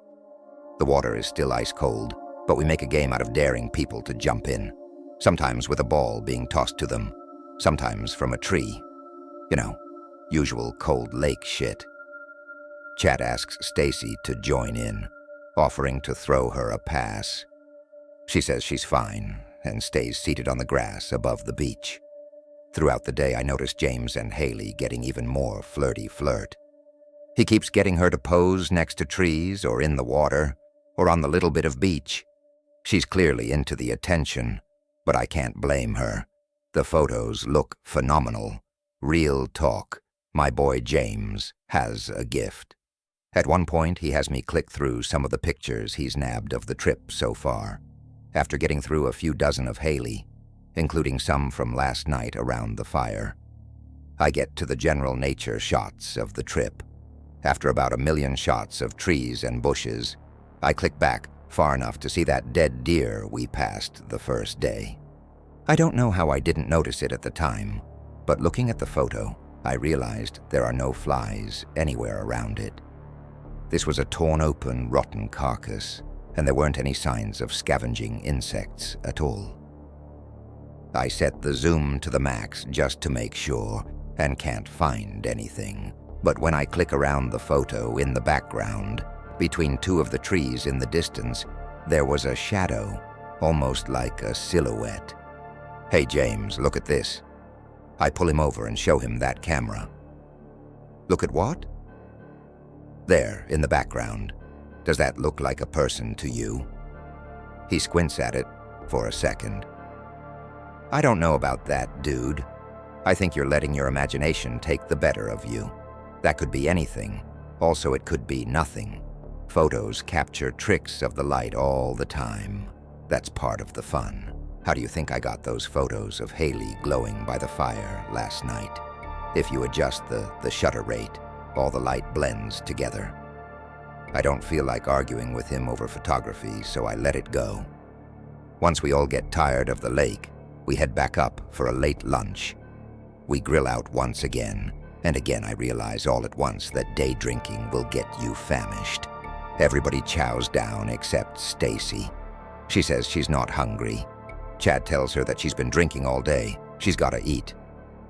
The water is still ice cold, but we make a game out of daring people to jump in. Sometimes with a ball being tossed to them, sometimes from a tree. You know, usual cold lake shit. Chad asks Stacy to join in, offering to throw her a pass. She says she's fine and stays seated on the grass above the beach. Throughout the day, I notice James and Haley getting even more flirty flirt. He keeps getting her to pose next to trees or in the water or on the little bit of beach. She's clearly into the attention, but I can't blame her. The photos look phenomenal. Real talk. My boy James has a gift. At one point, he has me click through some of the pictures he's nabbed of the trip so far, after getting through a few dozen of Haley, including some from last night around the fire. I get to the general nature shots of the trip. After about 1,000,000 shots of trees and bushes, I click back far enough to see that dead deer we passed the first day. I don't know how I didn't notice it at the time, but looking at the photo, I realized there are no flies anywhere around it. This was a torn open, rotten carcass, and there weren't any signs of scavenging insects at all. I set the zoom to the max just to make sure, and can't find anything. But when I click around the photo in the background, between two of the trees in the distance, there was a shadow, almost like a silhouette. "Hey James, look at this." I pull him over and show him that camera. "Look at what?" "There, in the background. Does that look like a person to you?" He squints at it for a second. "I don't know about that, dude. I think you're letting your imagination take the better of you. That could be anything. Also, it could be nothing. Photos capture tricks of the light all the time. That's part of the fun. How do you think I got those photos of Haley glowing by the fire last night? If you adjust the shutter rate, all the light blends together. I don't feel like arguing with him over photography, so I let it go. Once we all get tired of the lake, we head back up for a late lunch. We grill out once again, and again I realize all at once that day drinking will get you famished. Everybody chows down except Stacy. She says she's not hungry. Chad tells her that she's been drinking all day. She's gotta eat.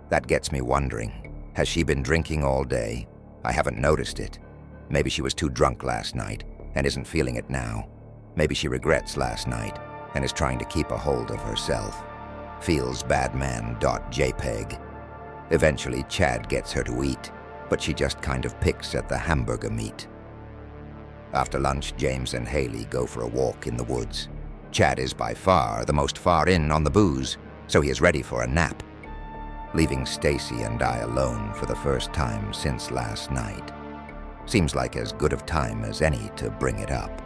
That gets me wondering, has she been drinking all day? I haven't noticed it. Maybe she was too drunk last night and isn't feeling it now. Maybe she regrets last night and is trying to keep a hold of herself. Feelsbadman.jpg. Eventually, Chad gets her to eat, but she just kind of picks at the hamburger meat. After lunch, James and Haley go for a walk in the woods. Chad is by far the most far in on the booze, so he is ready for a nap, leaving Stacy and I alone for the first time since last night. Seems like as good of time as any to bring it up.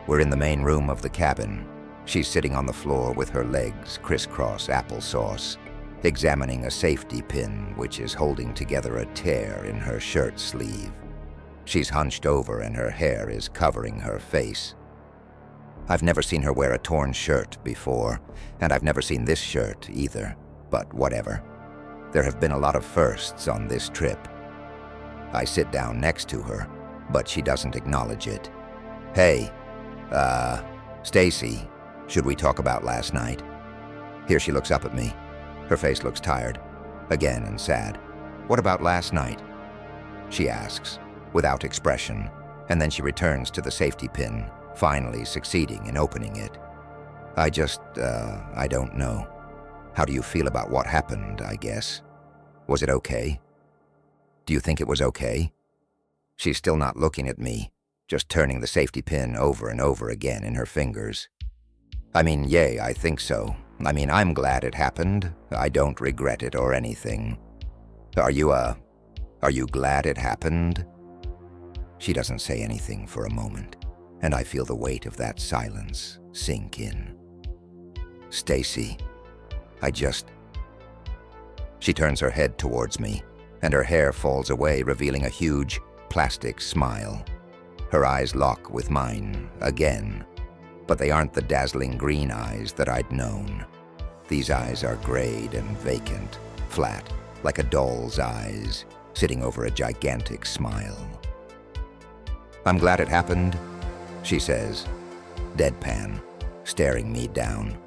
We're in the main room of the cabin. She's sitting on the floor with her legs crisscross applesauce, examining a safety pin which is holding together a tear in her shirt sleeve. She's hunched over and her hair is covering her face. I've never seen her wear a torn shirt before, and I've never seen this shirt either, but whatever. There have been a lot of firsts on this trip. I sit down next to her, but she doesn't acknowledge it. "Hey, Stacy, should we talk about last night?" Here she looks up at me. Her face looks tired, again, and sad. "What about last night?" she asks, without expression, and then she returns to the safety pin, finally succeeding in opening it. I don't know. How do you feel about what happened, I guess? Was it okay? Do you think it was okay?" She's still not looking at me, just turning the safety pin over and over again in her fingers. "I mean, yay, I think so. I mean, I'm glad it happened. I don't regret it or anything. Are you glad it happened?" She doesn't say anything for a moment, and I feel the weight of that silence sink in. "Stacy, She turns her head towards me, and her hair falls away, revealing a huge plastic smile. Her eyes lock with mine again, but they aren't the dazzling green eyes that I'd known. These eyes are grayed and vacant, flat, like a doll's eyes, sitting over a gigantic smile. "I'm glad it happened," she says, deadpan, staring me down.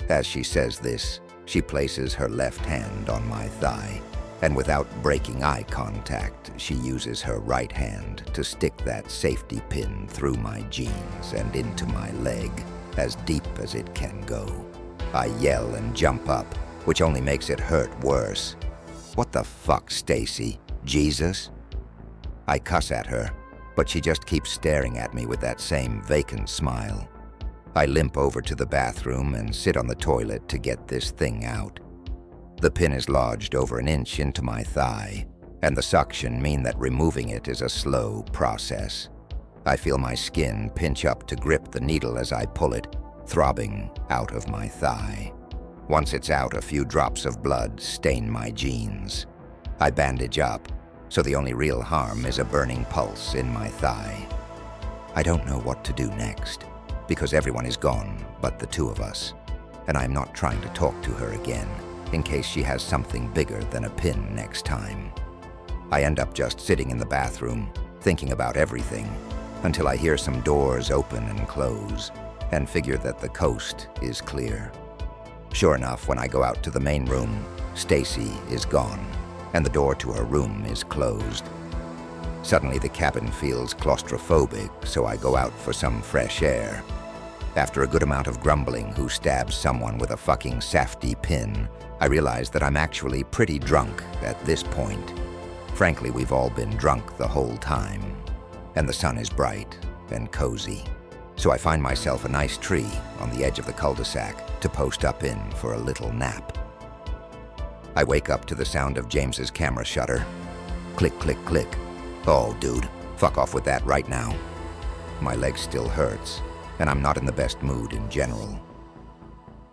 As she says this, she places her left hand on my thigh, and without breaking eye contact, she uses her right hand to stick that safety pin through my jeans and into my leg, as deep as it can go. I yell and jump up, which only makes it hurt worse. "What the fuck, Stacy? Jesus?" I cuss at her, but she just keeps staring at me with that same vacant smile. I limp over to the bathroom and sit on the toilet to get this thing out. The pin is lodged over an inch into my thigh, and the suction mean that removing it is a slow process. I feel my skin pinch up to grip the needle as I pull it, throbbing out of my thigh. Once it's out, a few drops of blood stain my jeans. I bandage up, so the only real harm is a burning pulse in my thigh. I don't know what to do next, because everyone is gone but the two of us, and I'm not trying to talk to her again, in case she has something bigger than a pin next time. I end up just sitting in the bathroom, thinking about everything, until I hear some doors open and close, and figure that the coast is clear. Sure enough, when I go out to the main room, Stacy is gone, and the door to her room is closed. Suddenly the cabin feels claustrophobic, so I go out for some fresh air. After a good amount of grumbling who stabs someone with a fucking safety pin, I realize that I'm actually pretty drunk at this point. Frankly, we've all been drunk the whole time, and the sun is bright and cozy. So I find myself a nice tree on the edge of the cul-de-sac to post up in for a little nap. I wake up to the sound of James's camera shutter. Click, click, click. Oh, dude, fuck off with that right now. My leg still hurts, and I'm not in the best mood in general.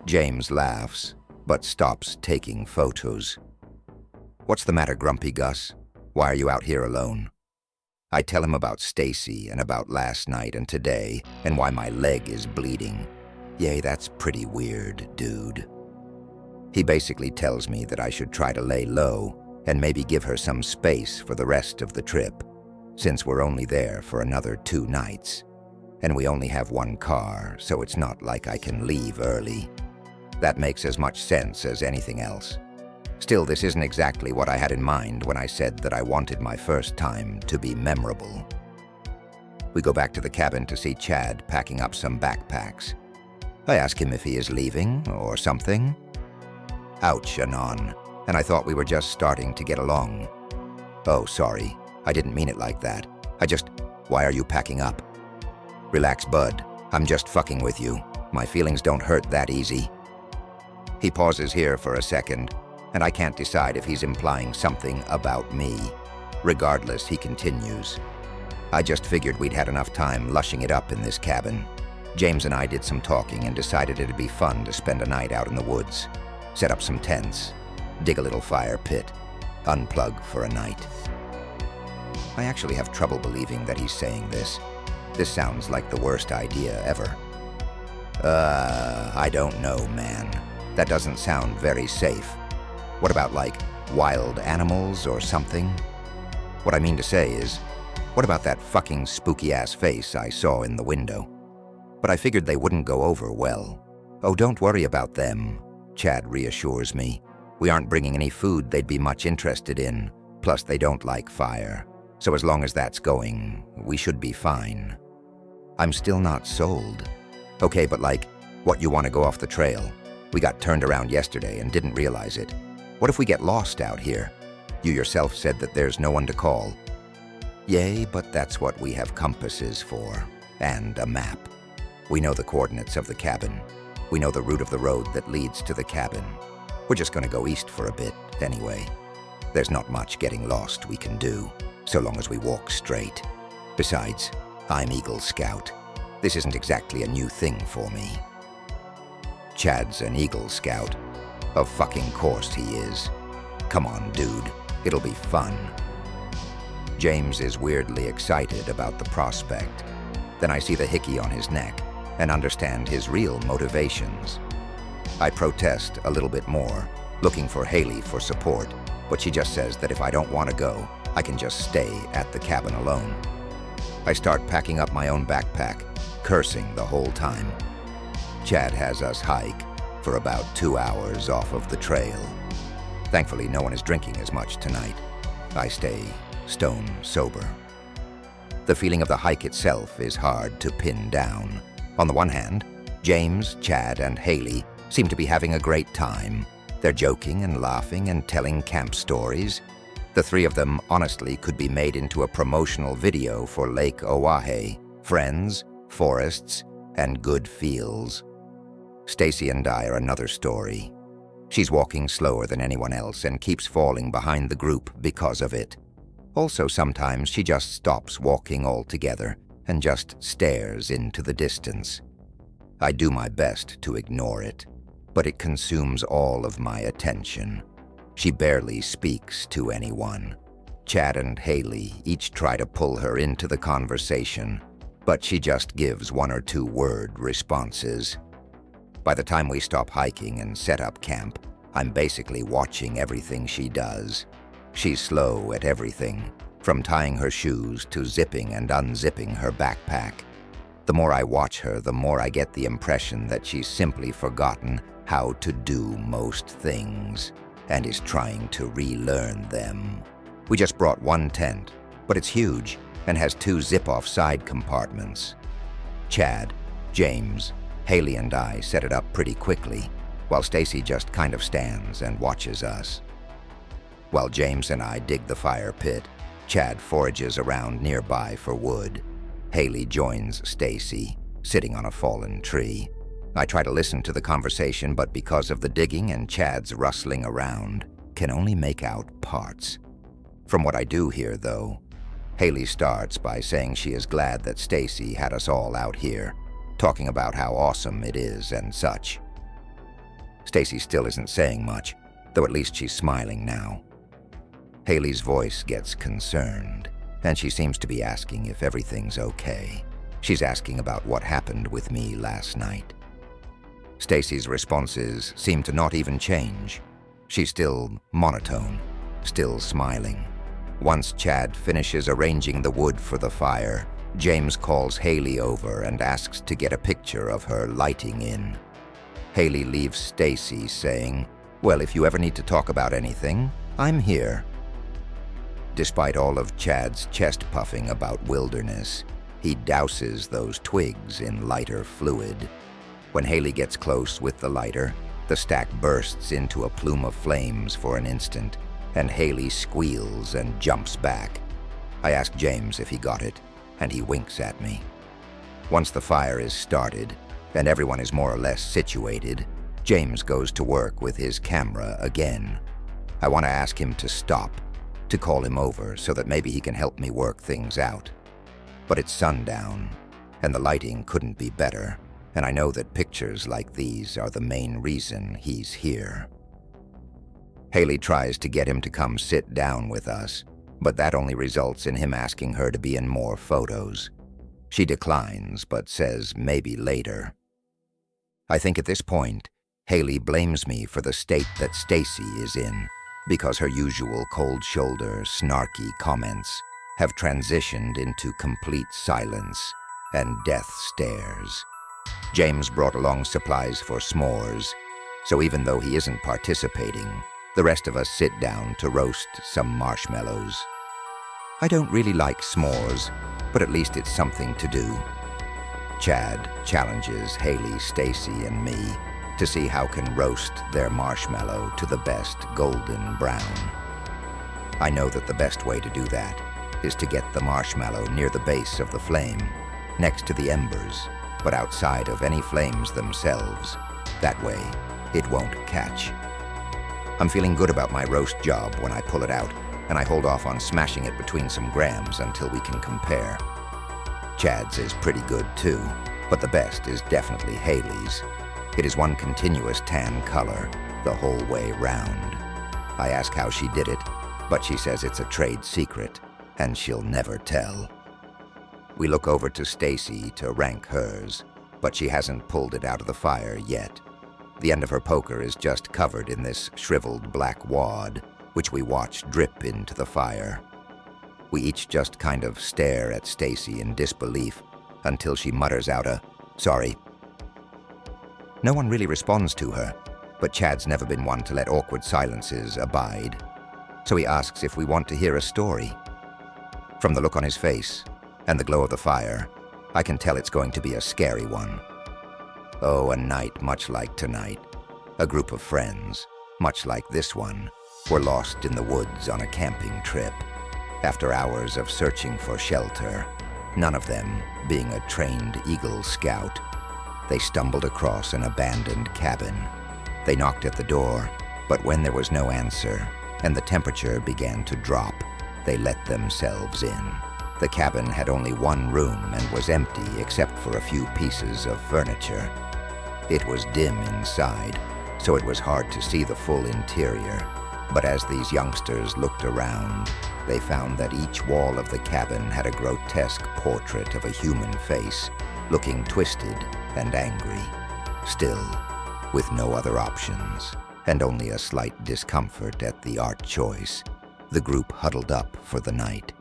James laughs, but stops taking photos. What's the matter, Grumpy Gus? Why are you out here alone? I tell him about Stacy and about last night and today and why my leg is bleeding. Yay, that's pretty weird, dude. He basically tells me that I should try to lay low and maybe give her some space for the rest of the trip, since we're only there for another 2 nights. And we only have 1 car, so it's not like I can leave early. That makes as much sense as anything else. Still, this isn't exactly what I had in mind when I said that I wanted my first time to be memorable. We go back to the cabin to see Chad packing up some backpacks. I ask him if he is leaving or something. Ouch, Anon, and I thought we were just starting to get along. Oh, sorry, I didn't mean it like that. Why are you packing up? Relax, bud, I'm just fucking with you. My feelings don't hurt that easy. He pauses here for a second, and I can't decide if he's implying something about me. Regardless, he continues. I just figured we'd had enough time lushing it up in this cabin. James and I did some talking and decided it'd be fun to spend a night out in the woods, set up some tents, dig a little fire pit, unplug for a night. I actually have trouble believing that he's saying this. This sounds like the worst idea ever. I don't know, man. That doesn't sound very safe. What about, like, wild animals or something? What I mean to say is, what about that fucking spooky-ass face I saw in the window? But I figured they wouldn't go over well. Oh, don't worry about them, Chad reassures me. We aren't bringing any food they'd be much interested in, plus they don't like fire. So as long as that's going, we should be fine. I'm still not sold. Okay, but like, what, you want to go off the trail? We got turned around yesterday and didn't realize it. What if we get lost out here? You yourself said that there's no one to call. Yay, but that's what we have compasses for, and a map. We know the coordinates of the cabin. We know the route of the road that leads to the cabin. We're just gonna go east for a bit, anyway. There's not much getting lost we can do, so long as we walk straight. Besides, I'm Eagle Scout. This isn't exactly a new thing for me. Chad's an Eagle Scout. Of fucking course he is. Come on, dude. It'll be fun. James is weirdly excited about the prospect. Then I see the hickey on his neck and understand his real motivations. I protest a little bit more, looking for Haley for support, but she just says that if I don't want to go, I can just stay at the cabin alone. I start packing up my own backpack, cursing the whole time. Chad has us hike for about 2 hours off of the trail. Thankfully, no one is drinking as much tonight. I stay stone sober. The feeling of the hike itself is hard to pin down. On the one hand, James, Chad, and Haley seem to be having a great time. They're joking and laughing and telling camp stories. The three of them honestly could be made into a promotional video for Lake Oahe, friends, forests, and good feels. Stacy and I are another story. She's walking slower than anyone else and keeps falling behind the group because of it. Also, sometimes she just stops walking altogether and just stares into the distance. I do my best to ignore it, but it consumes all of my attention. She barely speaks to anyone. Chad and Haley each try to pull her into the conversation, but she just gives 1 or 2 word responses. By the time we stop hiking and set up camp, I'm basically watching everything she does. She's slow at everything, from tying her shoes to zipping and unzipping her backpack. The more I watch her, the more I get the impression that she's simply forgotten how to do most things and is trying to relearn them. We just brought 1 tent, but it's huge and has 2 zip-off side compartments. Chad, James, Haley and I set it up pretty quickly, while Stacy just kind of stands and watches us. While James and I dig the fire pit, Chad forages around nearby for wood. Haley joins Stacy, sitting on a fallen tree. I try to listen to the conversation, but because of the digging and Chad's rustling around, can only make out parts. From what I do hear, though, Haley starts by saying she is glad that Stacy had us all out here, talking about how awesome it is and such. Stacy still isn't saying much, though at least she's smiling now. Haley's voice gets concerned, and she seems to be asking if everything's okay. She's asking about what happened with me last night. Stacy's responses seem to not even change. She's still monotone, still smiling. Once Chad finishes arranging the wood for the fire, James calls Haley over and asks to get a picture of her lighting in. Haley leaves Stacy saying, "Well, if you ever need to talk about anything, I'm here." Despite all of Chad's chest puffing about wilderness, he douses those twigs in lighter fluid. When Haley gets close with the lighter, the stack bursts into a plume of flames for an instant, and Haley squeals and jumps back. I ask James if he got it, and he winks at me. Once the fire is started, and everyone is more or less situated, James goes to work with his camera again. I want to ask him to stop, to call him over so that maybe he can help me work things out. But it's sundown, and the lighting couldn't be better, and I know that pictures like these are the main reason he's here. Haley tries to get him to come sit down with us, but that only results in him asking her to be in more photos. She declines, but says maybe later. I think at this point, Haley blames me for the state that Stacy is in, because her usual cold shoulder, snarky comments have transitioned into complete silence and death stares. James brought along supplies for s'mores, so even though he isn't participating, the rest of us sit down to roast some marshmallows. I don't really like s'mores, but at least it's something to do. Chad challenges Haley, Stacy, and me to see how can roast their marshmallow to the best golden brown. I know that the best way to do that is to get the marshmallow near the base of the flame, next to the embers, but outside of any flames themselves. That way, it won't catch. I'm feeling good about my roast job when I pull it out, and I hold off on smashing it between some grams until we can compare. Chad's is pretty good too, but the best is definitely Haley's. It is one continuous tan color the whole way round. I ask how she did it, but she says it's a trade secret, and she'll never tell. We look over to Stacy to rank hers, but she hasn't pulled it out of the fire yet. The end of her poker is just covered in this shriveled black wad, which we watch drip into the fire. We each just kind of stare at Stacy in disbelief until she mutters out a, "Sorry." No one really responds to her, but Chad's never been one to let awkward silences abide. So he asks if we want to hear a story. From the look on his face and the glow of the fire, I can tell it's going to be a scary one. Oh, a night much like tonight. A group of friends, much like this one, were lost in the woods on a camping trip. After hours of searching for shelter, none of them being a trained Eagle Scout, they stumbled across an abandoned cabin. They knocked at the door, but when there was no answer and the temperature began to drop, they let themselves in. The cabin had only one room and was empty except for a few pieces of furniture. It was dim inside, so it was hard to see the full interior. But as these youngsters looked around, they found that each wall of the cabin had a grotesque portrait of a human face, looking twisted and angry. Still, with no other options, and only a slight discomfort at the art choice, the group huddled up for the night.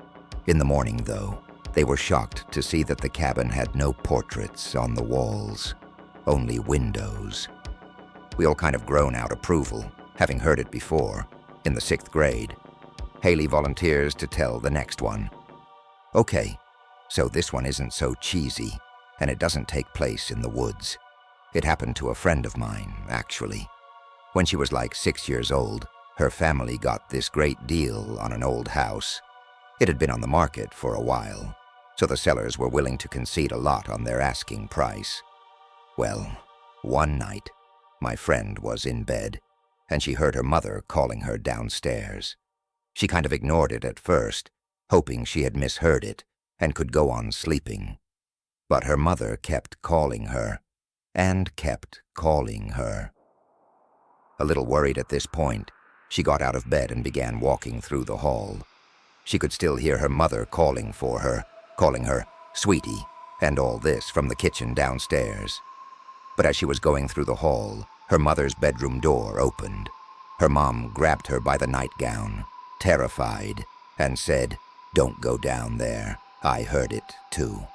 In the morning, though, they were shocked to see that the cabin had no portraits on the walls, only windows. We all kind of groan out approval, having heard it before, in the 6th grade. Haley volunteers to tell the next one. Okay, so this one isn't so cheesy, and it doesn't take place in the woods. It happened to a friend of mine, actually. When she was like 6 years old, her family got this great deal on an old house. It had been on the market for a while, so the sellers were willing to concede a lot on their asking price. Well, one night, my friend was in bed, and she heard her mother calling her downstairs. She kind of ignored it at first, hoping she had misheard it and could go on sleeping. But her mother kept calling her, and kept calling her. A little worried at this point, she got out of bed and began walking through the hall. She could still hear her mother calling for her, calling her "sweetie," and all this from the kitchen downstairs. But as she was going through the hall, her mother's bedroom door opened. Her mom grabbed her by the nightgown, terrified, and said, "Don't go down there. I heard it too."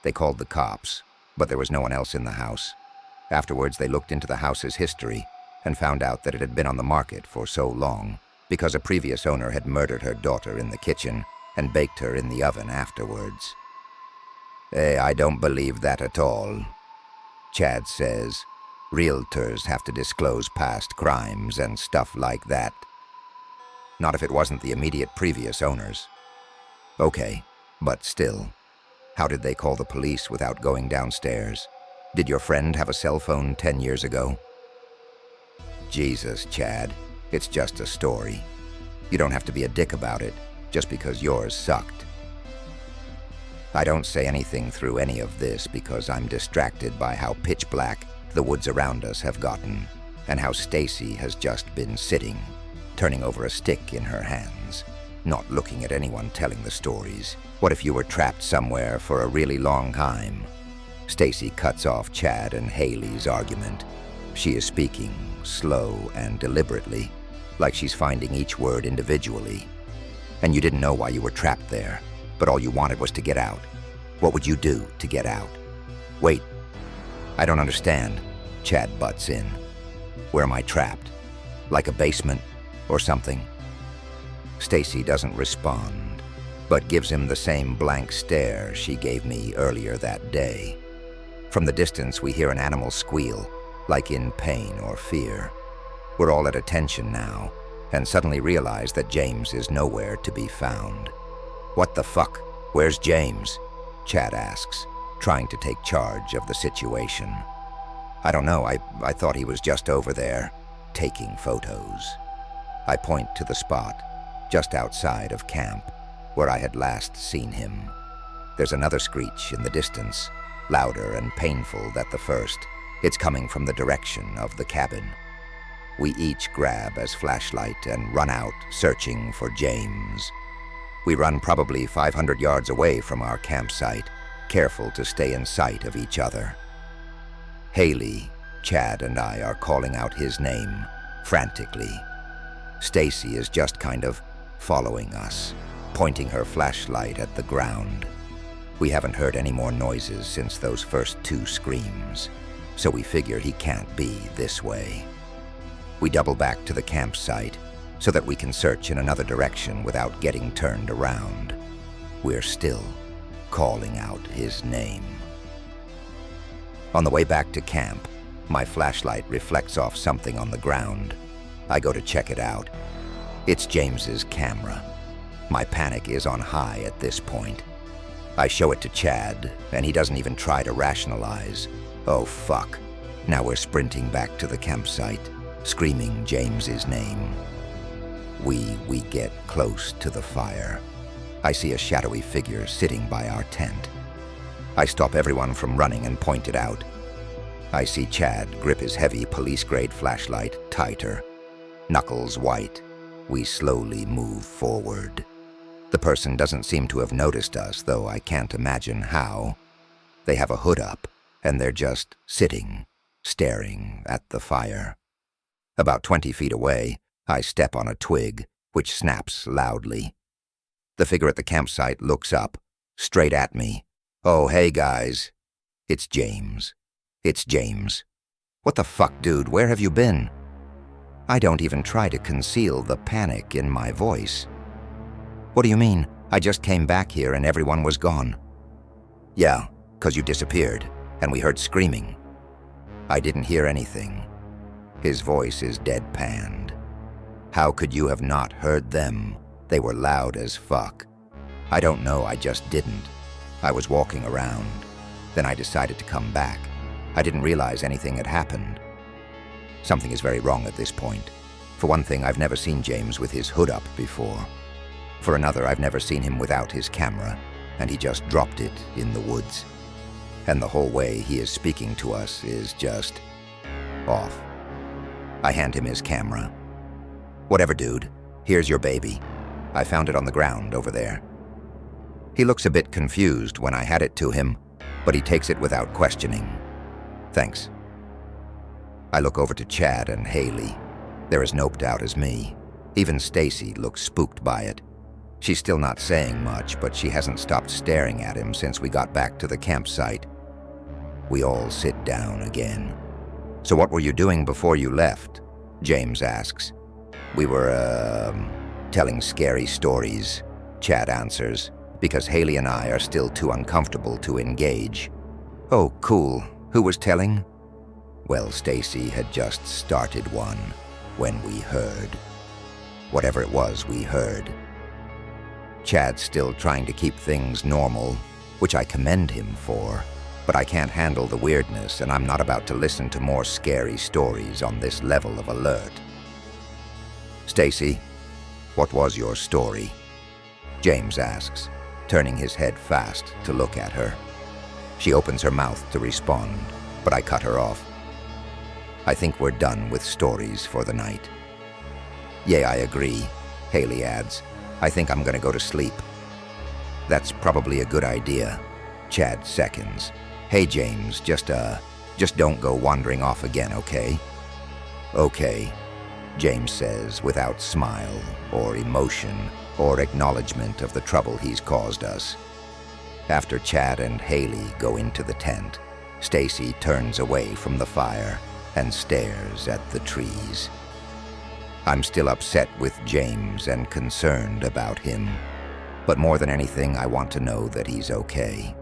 They called the cops, but there was no one else in the house. Afterwards, they looked into the house's history and found out that it had been on the market for so long because a previous owner had murdered her daughter in the kitchen and baked her in the oven afterwards. I don't believe that at all. Chad says, realtors have to disclose past crimes and stuff like that. Not if it wasn't the immediate previous owners. Okay, but still, how did they call the police without going downstairs? Did your friend have a cell phone 10 years ago? Jesus, Chad, it's just a story. You don't have to be a dick about it just because yours sucked. I don't say anything through any of this because I'm distracted by how pitch black the woods around us have gotten and how Stacy has just been sitting, turning over a stick in her hands, not looking at anyone telling the stories. What if you were trapped somewhere for a really long time? Stacy cuts off Chad and Haley's argument. She is speaking slow and deliberately, like she's finding each word individually. And you didn't know why you were trapped there, but all you wanted was to get out. What would you do to get out? Wait, I don't understand. Chad butts in. Where am I trapped? Like a basement or something? Stacy doesn't respond, but gives him the same blank stare she gave me earlier that day. From the distance, we hear an animal squeal, like in pain or fear. We're all at attention now, and suddenly realize that James is nowhere to be found. What the fuck? Where's James? Chad asks, trying to take charge of the situation. I don't know, I thought he was just over there, taking photos. I point to the spot, just outside of camp, where I had last seen him. There's another screech in the distance, louder and painful than the first. It's coming from the direction of the cabin. We each grab a flashlight and run out, searching for James. We run probably 500 yards away from our campsite, careful to stay in sight of each other. Haley, Chad, and I are calling out his name, frantically. Stacy is just kind of following us, pointing her flashlight at the ground. We haven't heard any more noises since those first 2 screams, so we figure he can't be this way. We double back to the campsite so that we can search in another direction without getting turned around. We're still calling out his name. On the way back to camp, my flashlight reflects off something on the ground. I go to check it out. It's James's camera. My panic is on high at this point. I show it to Chad, and he doesn't even try to rationalize. Oh, fuck. Now we're sprinting back to the campsite, screaming James's name. We get close to the fire. I see a shadowy figure sitting by our tent. I stop everyone from running and point it out. I see Chad grip his heavy police-grade flashlight tighter. Knuckles white. We slowly move forward. The person doesn't seem to have noticed us, though I can't imagine how. They have a hood up, and they're just sitting, staring at the fire. About 20 feet away, I step on a twig, which snaps loudly. The figure at the campsite looks up, straight at me. Oh, hey guys. It's James. It's James. What the fuck, dude? Where have you been? I don't even try to conceal the panic in my voice. What do you mean? I just came back here and everyone was gone. Yeah, 'cause you disappeared, and we heard screaming. I didn't hear anything. His voice is deadpanned. How could you have not heard them? They were loud as fuck. I don't know, I just didn't. I was walking around. Then I decided to come back. I didn't realize anything had happened. Something is very wrong at this point. For one thing, I've never seen James with his hood up before. For another, I've never seen him without his camera, and he just dropped it in the woods. And the whole way he is speaking to us is just off. I hand him his camera. Whatever, dude. Here's your baby. I found it on the ground over there. He looks a bit confused when I had it to him, but he takes it without questioning. Thanks. I look over to Chad and Haley. They're as noped out as me. Even Stacy looks spooked by it. She's still not saying much, but she hasn't stopped staring at him since we got back to the campsite. We all sit down again. So what were you doing before you left? James asks. We were, telling scary stories, Chad answers, because Haley and I are still too uncomfortable to engage. Oh, cool. Who was telling? Well, Stacy had just started one when we heard. Whatever it was, we heard. Chad's still trying to keep things normal, which I commend him for, but I can't handle the weirdness, and I'm not about to listen to more scary stories on this level of alert. Stacy, what was your story? James asks, turning his head fast to look at her. She opens her mouth to respond, but I cut her off. I think we're done with stories for the night. Yeah, I agree, Haley adds. I think I'm gonna go to sleep. That's probably a good idea, Chad seconds. Hey James, just don't go wandering off again, okay? Okay, James says without smile or emotion or acknowledgement of the trouble he's caused us. After Chad and Haley go into the tent, Stacy turns away from the fire and stares at the trees. I'm still upset with James and concerned about him, but more than anything, I want to know that he's okay.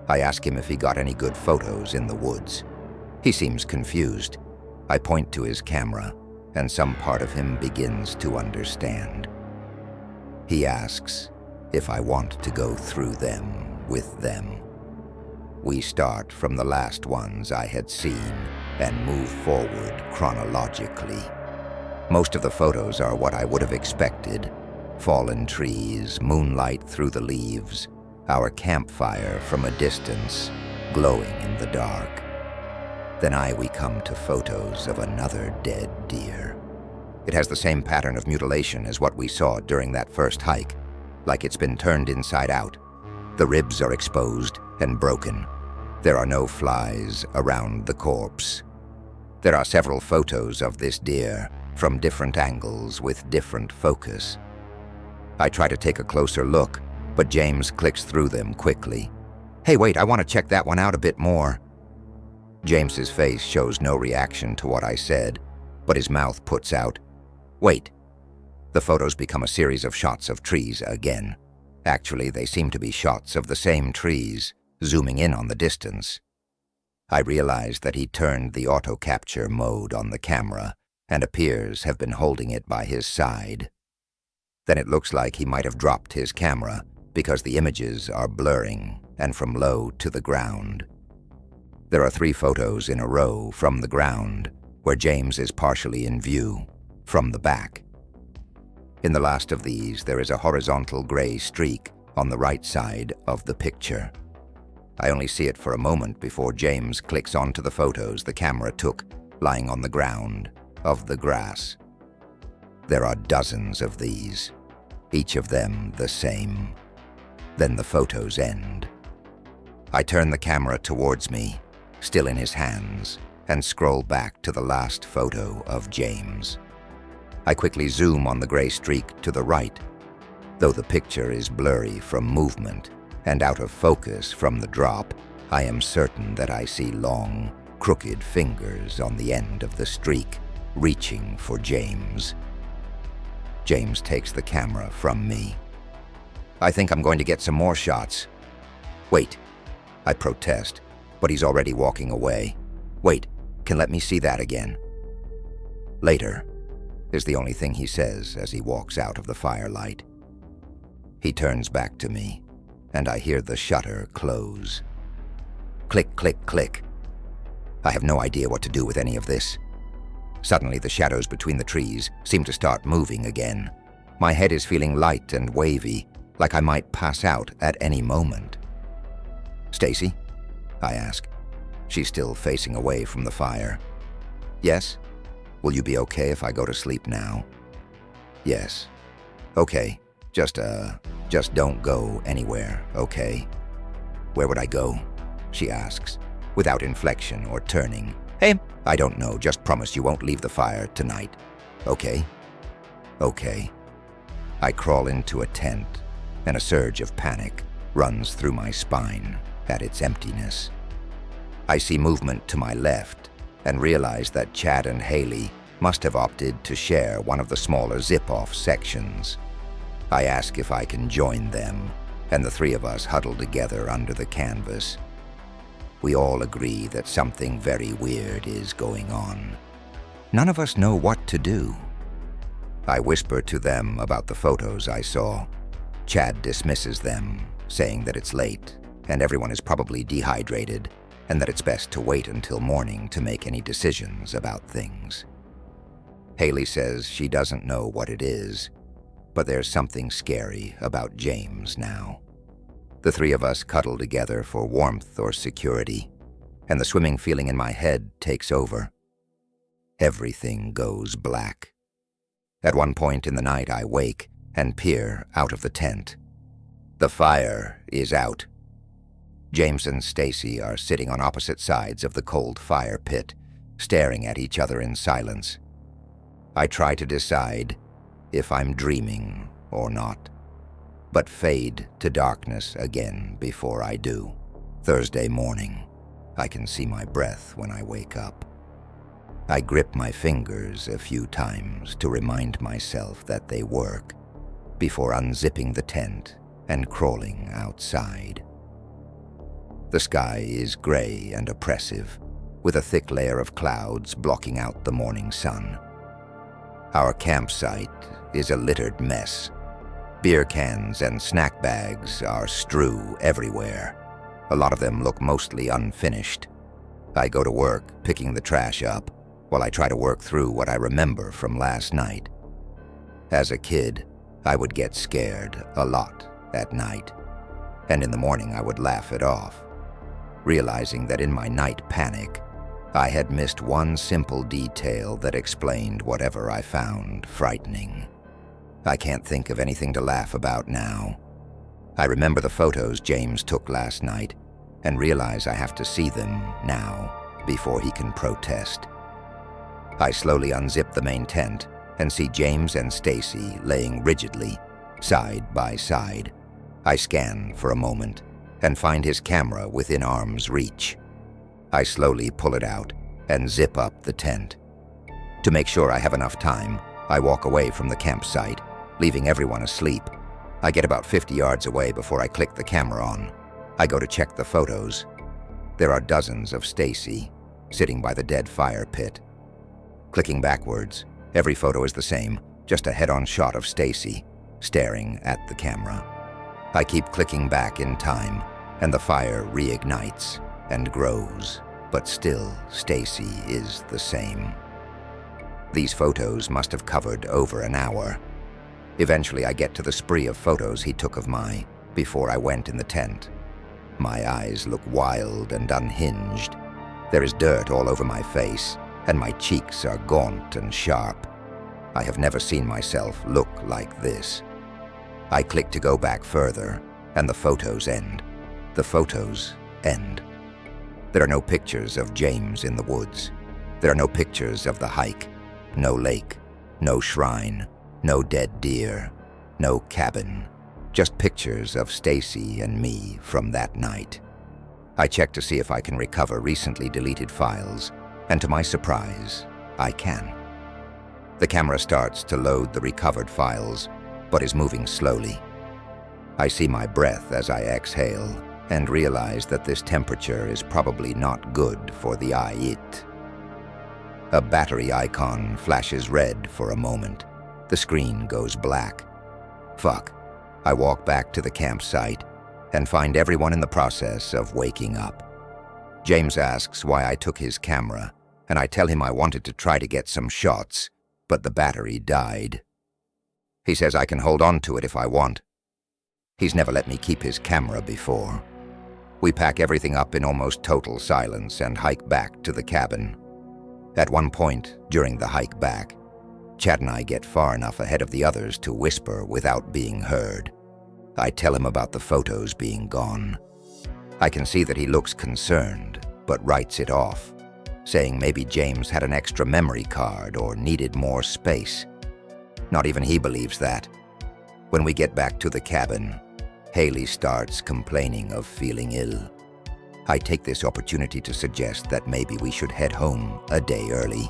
I ask him if he got any good photos in the woods. He seems confused. I point to his camera, and some part of him begins to understand. He asks if I want to go through them with them. We start from the last ones I had seen and move forward chronologically. Most of the photos are what I would have expected. Fallen trees, moonlight through the leaves, our campfire from a distance, glowing in the dark. Then we come to photos of another dead deer. It has the same pattern of mutilation as what we saw during that first hike, like it's been turned inside out. The ribs are exposed and broken. There are no flies around the corpse. There are several photos of this deer from different angles with different focus. I try to take a closer look, but James clicks through them quickly. Hey, wait, I want to check that one out a bit more. James's face shows no reaction to what I said, but his mouth puts out, wait. The photos become a series of shots of trees again. Actually, they seem to be shots of the same trees, zooming in on the distance. I realized that he turned the auto capture mode on the camera and appears have been holding it by his side. Then it looks like he might have dropped his camera because the images are blurring and from low to the ground. There are 3 photos in a row from the ground where James is partially in view from the back. In the last of these, there is a horizontal gray streak on the right side of the picture. I only see it for a moment before James clicks onto the photos the camera took lying on the ground of the grass. There are dozens of these, each of them the same. Then the photos end. I turn the camera towards me, still in his hands, and scroll back to the last photo of James. I quickly zoom on the gray streak to the right. Though the picture is blurry from movement and out of focus from the drop, I am certain that I see long, crooked fingers on the end of the streak, reaching for James. James takes the camera from me. I think I'm going to get some more shots. Wait, I protest, but he's already walking away. Wait, can let me see that again. Later is the only thing he says as he walks out of the firelight. He turns back to me, and I hear the shutter close. Click, click, click. I have no idea what to do with any of this. Suddenly, the shadows between the trees seem to start moving again. My head is feeling light and wavy, like I might pass out at any moment. Stacy? I ask. She's still facing away from the fire. Yes? Will you be okay if I go to sleep now? Yes. Okay. Just don't go anywhere, okay? Where would I go? She asks, without inflection or turning. Hey, I don't know, just promise you won't leave the fire tonight. Okay? Okay. I crawl into a tent, and a surge of panic runs through my spine at its emptiness. I see movement to my left and realize that Chad and Haley must have opted to share one of the smaller zip-off sections. I ask if I can join them, and the 3 of us huddle together under the canvas. We all agree that something very weird is going on. None of us know what to do. I whisper to them about the photos I saw. Chad dismisses them, saying that it's late, and everyone is probably dehydrated, and that it's best to wait until morning to make any decisions about things. Haley says she doesn't know what it is, but there's something scary about James now. The 3 of us cuddle together for warmth or security, and the swimming feeling in my head takes over. Everything goes black. At one point in the night, I wake and peer out of the tent. The fire is out. James and Stacy are sitting on opposite sides of the cold fire pit, staring at each other in silence. I try to decide if I'm dreaming or not, but fade to darkness again before I do. Thursday morning. I can see my breath when I wake up. I grip my fingers a few times to remind myself that they work before unzipping the tent and crawling outside. The sky is gray and oppressive, with a thick layer of clouds blocking out the morning sun. Our campsite is a littered mess. Beer cans and snack bags are strewn everywhere. A lot of them look mostly unfinished. I go to work picking the trash up while I try to work through what I remember from last night. As a kid, I would get scared a lot at night, and in the morning I would laugh it off, realizing that in my night panic, I had missed one simple detail that explained whatever I found frightening. I can't think of anything to laugh about now. I remember the photos James took last night and realize I have to see them now before he can protest. I slowly unzip the main tent and see James and Stacy laying rigidly, side by side. I scan for a moment and find his camera within arm's reach. I slowly pull it out and zip up the tent. To make sure I have enough time, I walk away from the campsite, leaving everyone asleep. I get about 50 yards away before I click the camera on. I go to check the photos. There are dozens of Stacy sitting by the dead fire pit. Clicking backwards, every photo is the same, just a head-on shot of Stacy, staring at the camera. I keep clicking back in time, and the fire reignites and grows, but still Stacy is the same. These photos must have covered over an hour. Eventually I get to the spree of photos he took of before I went in the tent. My eyes look wild and unhinged. There is dirt all over my face, and my cheeks are gaunt and sharp. I have never seen myself look like this. I click to go back further, and the photos end. The photos end. There are no pictures of James in the woods. There are no pictures of the hike, no lake, no shrine, no dead deer, no cabin. Just pictures of Stacy and me from that night. I check to see if I can recover recently deleted files, and to my surprise, I can. The camera starts to load the recovered files, but is moving slowly. I see my breath as I exhale, and realize that this temperature is probably not good for the eye. A battery icon flashes red for a moment. The screen goes black. Fuck. I walk back to the campsite and find everyone in the process of waking up. James asks why I took his camera, and I tell him I wanted to try to get some shots, but the battery died. He says I can hold on to it if I want. He's never let me keep his camera before. We pack everything up in almost total silence and hike back to the cabin. At one point during the hike back, Chad and I get far enough ahead of the others to whisper without being heard. I tell him about the photos being gone. I can see that he looks concerned, but writes it off, saying maybe James had an extra memory card or needed more space. Not even he believes that. When we get back to the cabin, Haley starts complaining of feeling ill. I take this opportunity to suggest that maybe we should head home a day early.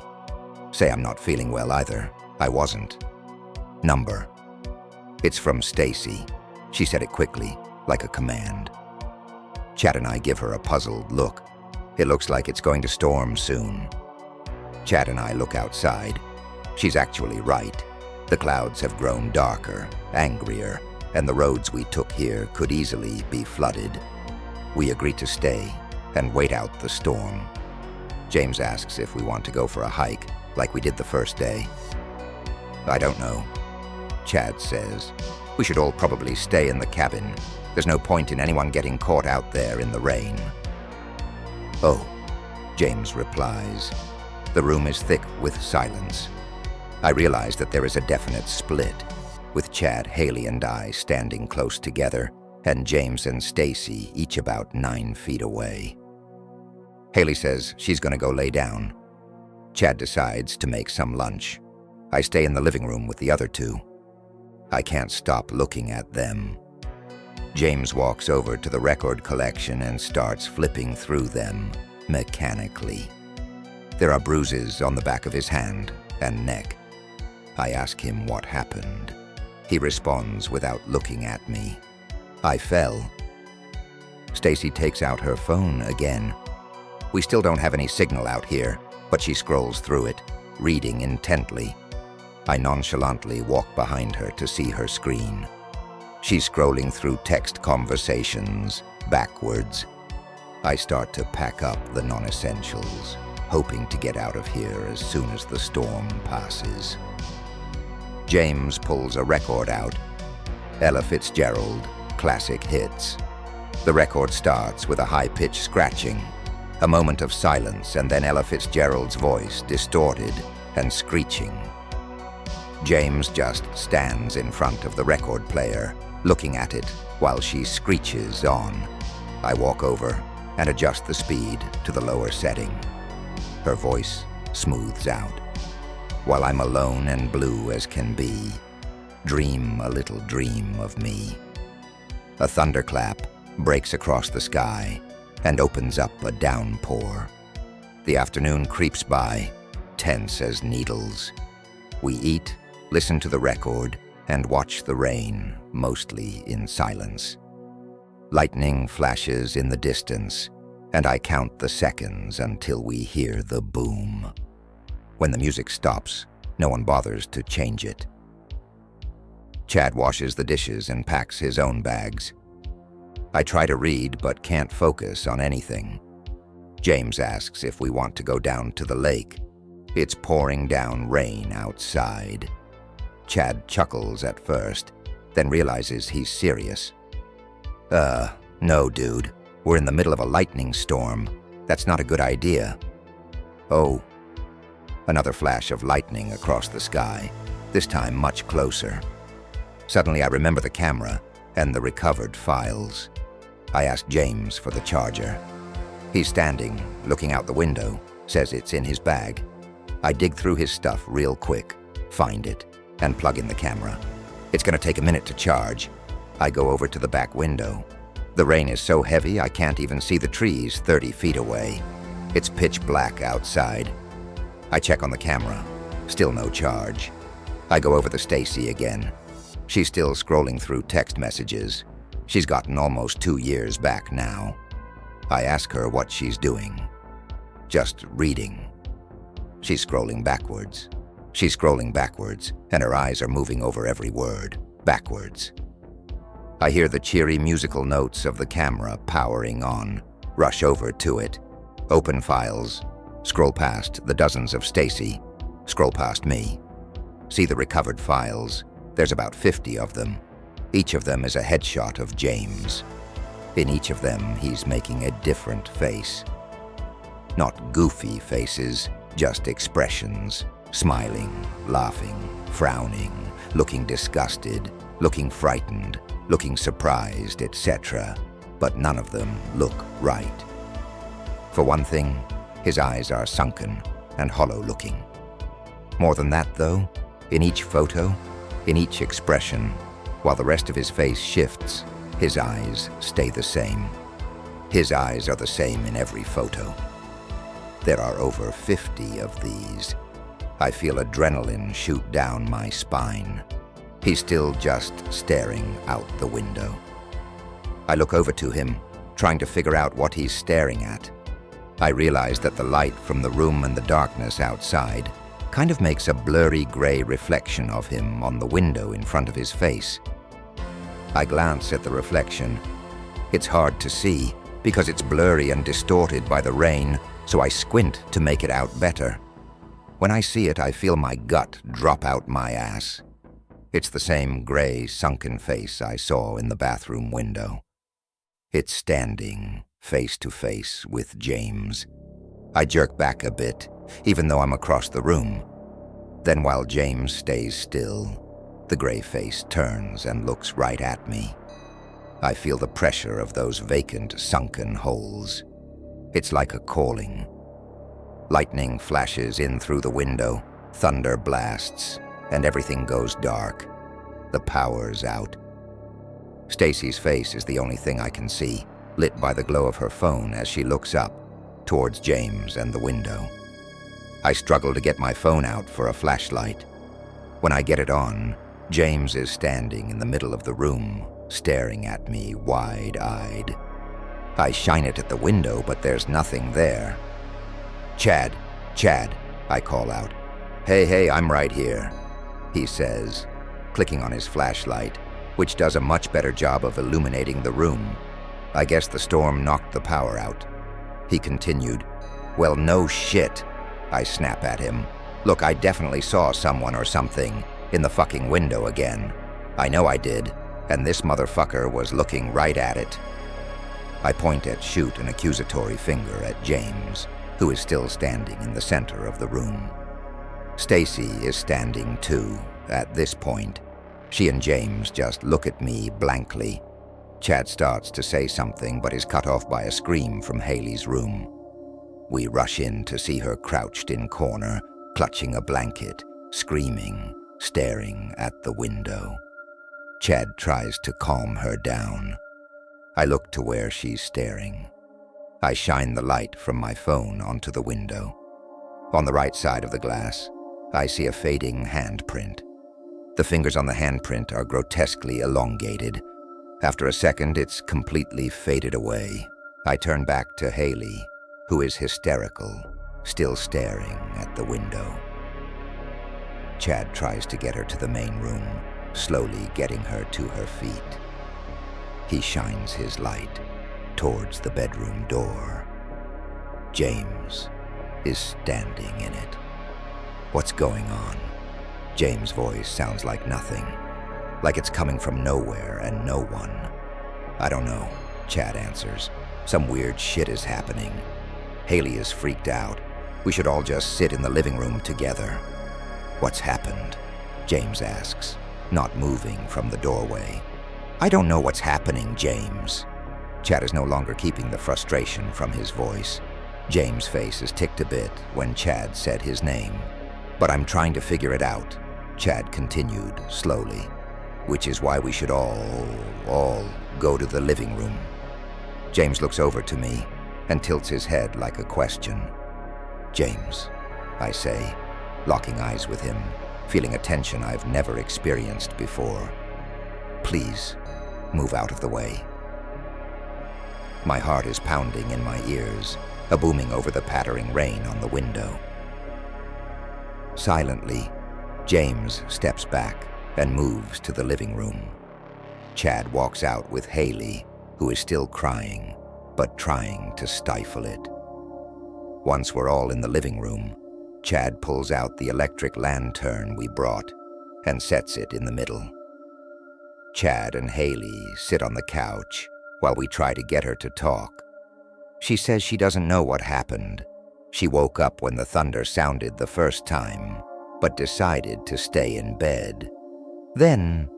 Say I'm not feeling well either. I wasn't. Number. It's from Stacy. She said it quickly, like a command. Chad and I give her a puzzled look. It looks like it's going to storm soon. Chad and I look outside. She's actually right. The clouds have grown darker, angrier, and the roads we took here could easily be flooded. We agree to stay and wait out the storm. James asks if we want to go for a hike, like we did the first day. I don't know. Chad says, we should all probably stay in the cabin. There's no point in anyone getting caught out there in the rain. Oh, James replies. The room is thick with silence. I realize that there is a definite split, with Chad, Haley, and I standing close together, and James and Stacy each about 9 feet away. Haley says she's gonna go lay down. Chad decides to make some lunch. I stay in the living room with the other two. I can't stop looking at them. James walks over to the record collection and starts flipping through them mechanically. There are bruises on the back of his hand and neck. I ask him what happened. He responds without looking at me. I fell. Stacy takes out her phone again. We still don't have any signal out here, but she scrolls through it, reading intently. I nonchalantly walk behind her to see her screen. She's scrolling through text conversations, backwards. I start to pack up the non-essentials, hoping to get out of here as soon as the storm passes. James pulls a record out. Ella Fitzgerald, Classic Hits. The record starts with a high-pitched scratching. A moment of silence, and then Ella Fitzgerald's voice, distorted and screeching. James just stands in front of the record player, looking at it while she screeches on. I walk over and adjust the speed to the lower setting. Her voice smooths out. While I'm alone and blue as can be, dream a little dream of me. A thunderclap breaks across the sky and opens up a downpour. The afternoon creeps by, tense as needles. We eat, listen to the record, and watch the rain, mostly in silence. Lightning flashes in the distance, and I count the seconds until we hear the boom. When the music stops, no one bothers to change it. Chad washes the dishes and packs his own bags. I try to read but can't focus on anything. James asks if we want to go down to the lake. It's pouring down rain outside. Chad chuckles at first, then realizes he's serious. No, dude. We're in the middle of a lightning storm. That's not a good idea. Oh. Another flash of lightning across the sky, this time much closer. Suddenly I remember the camera and the recovered files. I ask James for the charger. He's standing, looking out the window, says it's in his bag. I dig through his stuff real quick, find it, and plug in the camera. It's gonna take a minute to charge. I go over to the back window. The rain is so heavy I can't even see the trees 30 feet away. It's pitch black outside. I check on the camera. Still no charge. I go over to Stacy again. She's still scrolling through text messages. She's gotten almost 2 years back now. I ask her what she's doing. Just reading. She's scrolling backwards. She's scrolling backwards, and her eyes are moving over every word, backwards. I hear the cheery musical notes of the camera powering on, rush over to it, open files, scroll past the dozens of Stacy, scroll past me. See the recovered files. There's about 50 of them. Each of them is a headshot of James. In each of them, he's making a different face. Not goofy faces, just expressions. Smiling, laughing, frowning, looking disgusted, looking frightened, looking surprised, etc. But none of them look right. For one thing, his eyes are sunken and hollow-looking. More than that, though, in each photo, in each expression, while the rest of his face shifts, his eyes stay the same. His eyes are the same in every photo. There are over 50 of these. I feel adrenaline shoot down my spine. He's still just staring out the window. I look over to him, trying to figure out what he's staring at. I realize that the light from the room and the darkness outside kind of makes a blurry gray reflection of him on the window in front of his face. I glance at the reflection. It's hard to see because it's blurry and distorted by the rain, so I squint to make it out better. When I see it, I feel my gut drop out my ass. It's the same gray, sunken face I saw in the bathroom window. It's standing face to face with James. I jerk back a bit, even though I'm across the room. Then while James stays still, the gray face turns and looks right at me. I feel the pressure of those vacant, sunken holes. It's like a calling. Lightning flashes in through the window, thunder blasts, and everything goes dark. The power's out. Stacy's face is the only thing I can see, lit by the glow of her phone as she looks up, towards James and the window. I struggle to get my phone out for a flashlight. When I get it on, James is standing in the middle of the room, staring at me wide-eyed. I shine it at the window, but there's nothing there. Chad, I call out. Hey, I'm right here, he says, clicking on his flashlight, which does a much better job of illuminating the room. I guess the storm knocked the power out. He continued, Well, no shit, I snap at him. Look, I definitely saw someone or something in the fucking window again. I know I did, and this motherfucker was looking right at it. I point and shoot an accusatory finger at James, who is still standing in the center of the room. Stacy is standing too, at this point. She and James just look at me blankly. Chad starts to say something but is cut off by a scream from Haley's room. We rush in to see her crouched in corner, clutching a blanket, screaming, staring at the window. Chad tries to calm her down. I look to where she's staring. I shine the light from my phone onto the window. On the right side of the glass, I see a fading handprint. The fingers on the handprint are grotesquely elongated. After a second, it's completely faded away. I turn back to Haley, who is hysterical, still staring at the window. Chad tries to get her to the main room, slowly getting her to her feet. He shines his light towards the bedroom door. James is standing in it. What's going on? James' voice sounds like nothing, like it's coming from nowhere and no one. I don't know, Chad answers. Some weird shit is happening. Haley is freaked out. We should all just sit in the living room together. What's happened? James asks, not moving from the doorway. I don't know what's happening, James. Chad is no longer keeping the frustration from his voice. James' face is ticked a bit when Chad said his name. But I'm trying to figure it out, Chad continued slowly, which is why we should all go to the living room. James looks over to me and tilts his head like a question. James, I say, locking eyes with him, feeling a tension I've never experienced before. Please, move out of the way. My heart is pounding in my ears, a booming over the pattering rain on the window. Silently, James steps back and moves to the living room. Chad walks out with Haley, who is still crying, but trying to stifle it. Once we're all in the living room, Chad pulls out the electric lantern we brought and sets it in the middle. Chad and Haley sit on the couch while we try to get her to talk. She says she doesn't know what happened. She woke up when the thunder sounded the first time, but decided to stay in bed. Then,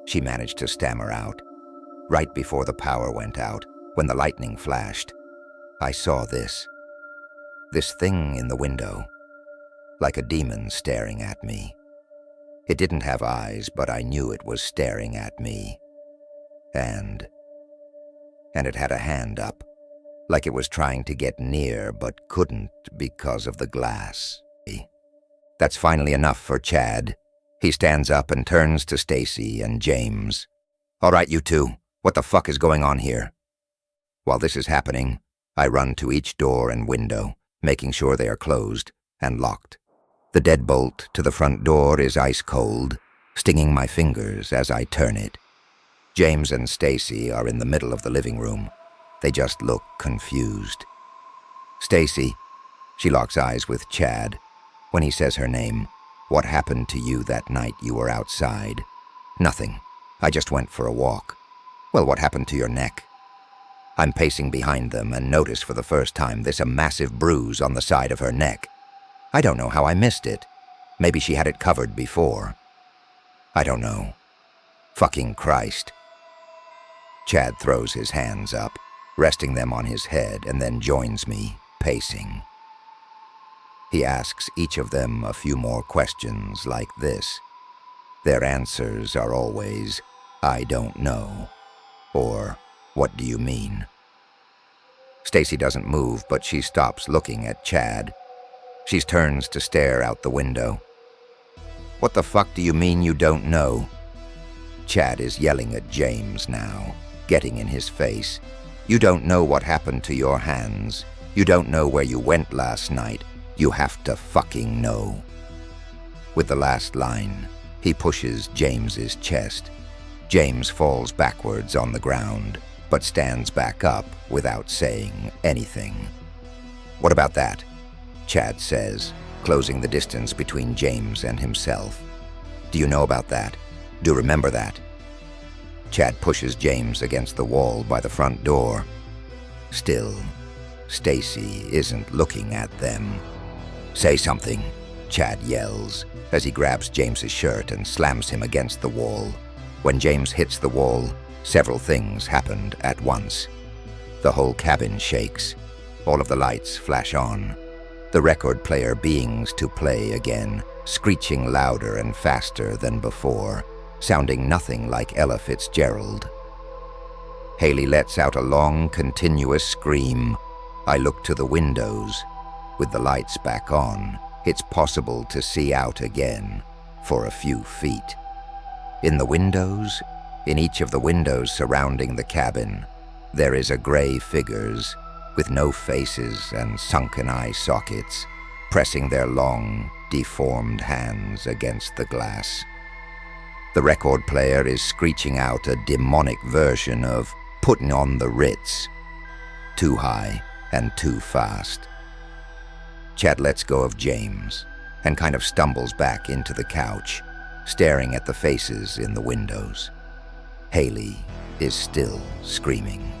she managed to stammer out, right before the power went out, when the lightning flashed, I saw this thing in the window, like a demon staring at me. It didn't have eyes, but I knew it was staring at me. And it had a hand up, like it was trying to get near but couldn't because of the glass. That's finally enough for Chad. He stands up and turns to Stacy and James. All right, you two, what the fuck is going on here? While this is happening, I run to each door and window, making sure they are closed and locked. The deadbolt to the front door is ice cold, stinging my fingers as I turn it. James and Stacy are in the middle of the living room. They just look confused. Stacy, she locks eyes with Chad. When he says her name, what happened to you that night you were outside? Nothing. I just went for a walk. Well, what happened to your neck? I'm pacing behind them and notice for the first time a massive bruise on the side of her neck. I don't know how I missed it. Maybe she had it covered before. I don't know. Fucking Christ. Chad throws his hands up, resting them on his head, and then joins me, pacing. He asks each of them a few more questions like this. Their answers are always, I don't know, or what do you mean? Stacy doesn't move, but she stops looking at Chad. She turns to stare out the window. What the fuck do you mean you don't know? Chad is yelling at James now, getting in his face. You don't know what happened to your hands. You don't know where you went last night. You have to fucking know. With the last line, he pushes James's chest. James falls backwards on the ground, but stands back up without saying anything. What about that? Chad says, closing the distance between James and himself. Do you know about that? Do you remember that? Chad pushes James against the wall by the front door. Still, Stacy isn't looking at them. Say something, Chad yells, as he grabs James's shirt and slams him against the wall. When James hits the wall, several things happened at once. The whole cabin shakes. All of the lights flash on. The record player beings to play again, screeching louder and faster than before, sounding nothing like Ella Fitzgerald. Haley lets out a long, continuous scream. I look to the windows. With the lights back on, it's possible to see out again for a few feet. In the windows, in each of the windows surrounding the cabin, there is a gray figures with no faces and sunken eye sockets. pressing their long, deformed hands against the glass. The record player is screeching out a demonic version of "Putting on the Ritz," too high and too fast. Chad lets go of James and kind of stumbles back into the couch, staring at the faces in the windows. Haley is still screaming.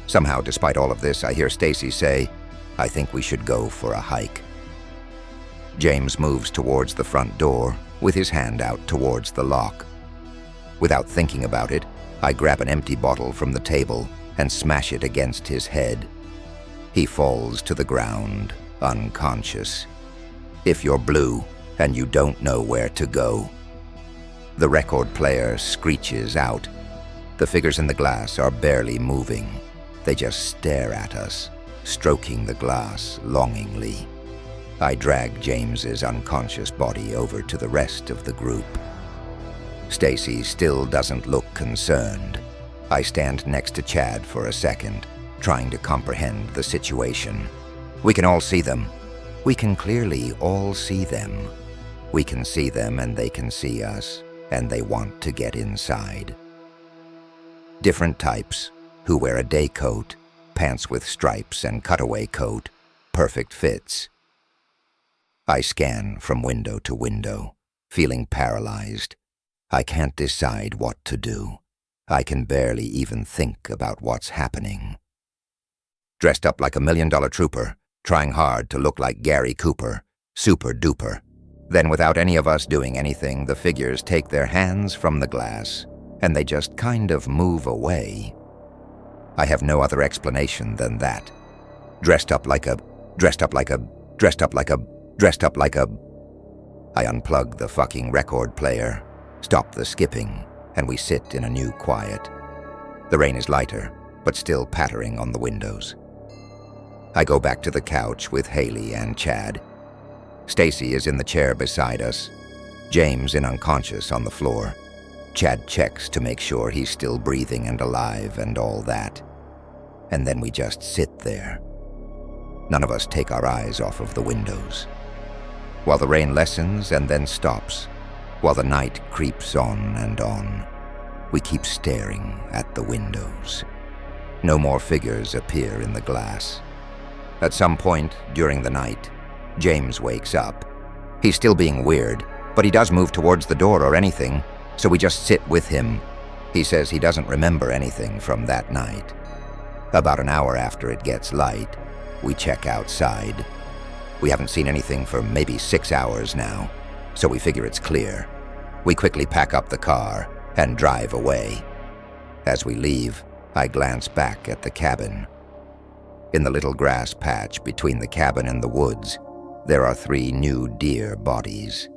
Somehow, despite all of this, I hear Stacy say, "I think we should go for a hike." James moves towards the front door with his hand out towards the lock. Without thinking about it, I grab an empty bottle from the table and smash it against his head. He falls to the ground, unconscious. If you're blue and you don't know where to go. The record player screeches out. The figures in the glass are barely moving. They just stare at us, stroking the glass longingly. I drag James's unconscious body over to the rest of the group. Stacy still doesn't look concerned. I stand next to Chad for a second, trying to comprehend the situation. We can all see them. We can clearly all see them. We can see them and they can see us, and they want to get inside. Different types, who wear a day coat, pants with stripes and cutaway coat, perfect fits. I scan from window to window, feeling paralyzed. I can't decide what to do. I can barely even think about what's happening. Dressed up like $1 million trooper, trying hard to look like Gary Cooper, super duper. Then without any of us doing anything, the figures take their hands from the glass, and they just kind of move away. I have no other explanation than that. Dressed up like a... I unplug the fucking record player, stop the skipping, and we sit in a new quiet. The rain is lighter, but still pattering on the windows. I go back to the couch with Haley and Chad. Stacy is in the chair beside us. James in unconscious on the floor. Chad checks to make sure he's still breathing and alive and all that. And then we just sit there. None of us take our eyes off of the windows. While the rain lessens and then stops, while the night creeps on, we keep staring at the windows. No more figures appear in the glass. At some point during the night, James wakes up. He's still being weird, but he does move towards the door or anything, so we just sit with him. He says he doesn't remember anything from that night. About an hour after it gets light, we check outside. We haven't seen anything for maybe 6 hours now, so we figure it's clear. We quickly pack up the car and drive away. As we leave, I glance back at the cabin. In the little grass patch between the cabin and the woods, there are 3 new deer bodies.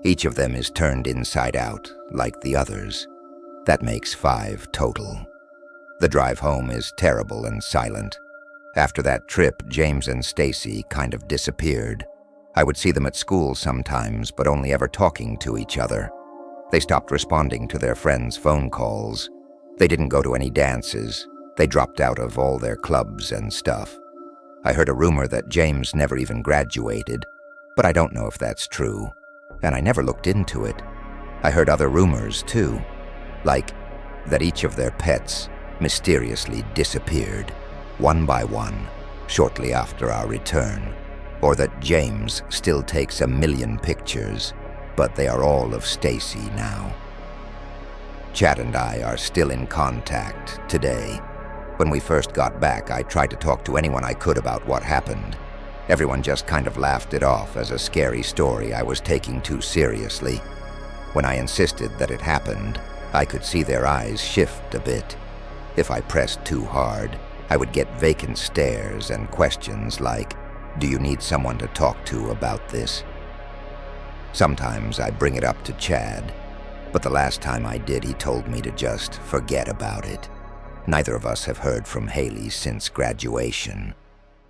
Each of them is turned inside out, like the others. That makes 5 total. The drive home is terrible and silent. After that trip, James and Stacy kind of disappeared. I would see them at school sometimes, but only ever talking to each other. They stopped responding to their friends' phone calls. They didn't go to any dances. They dropped out of all their clubs and stuff. I heard a rumor that James never even graduated, but I don't know if that's true, and I never looked into it. I heard other rumors, too, like that each of their pets mysteriously disappeared, one by one, shortly after our return, or that James still takes 1,000,000 pictures, but they are all of Stacy now. Chad and I are still in contact today. When we first got back, I tried to talk to anyone I could about what happened. Everyone just kind of laughed it off as a scary story I was taking too seriously. When I insisted that it happened, I could see their eyes shift a bit. If I pressed too hard, I would get vacant stares and questions like, "Do you need someone to talk to about this?" Sometimes I bring it up to Chad, but the last time I did, he told me to just forget about it. Neither of us have heard from Haley since graduation.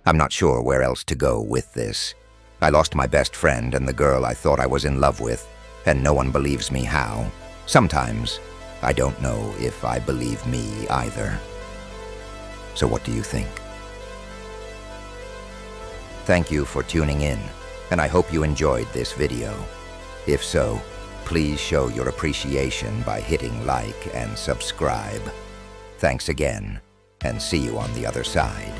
I'm not sure where else to go with this. I lost my best friend and the girl I thought I was in love with, and no one believes me how. Sometimes, I don't know if I believe me either. So what do you think? Thank you for tuning in, and I hope you enjoyed this video. If so, please show your appreciation by hitting like and subscribe. Thanks again, and see you on the other side.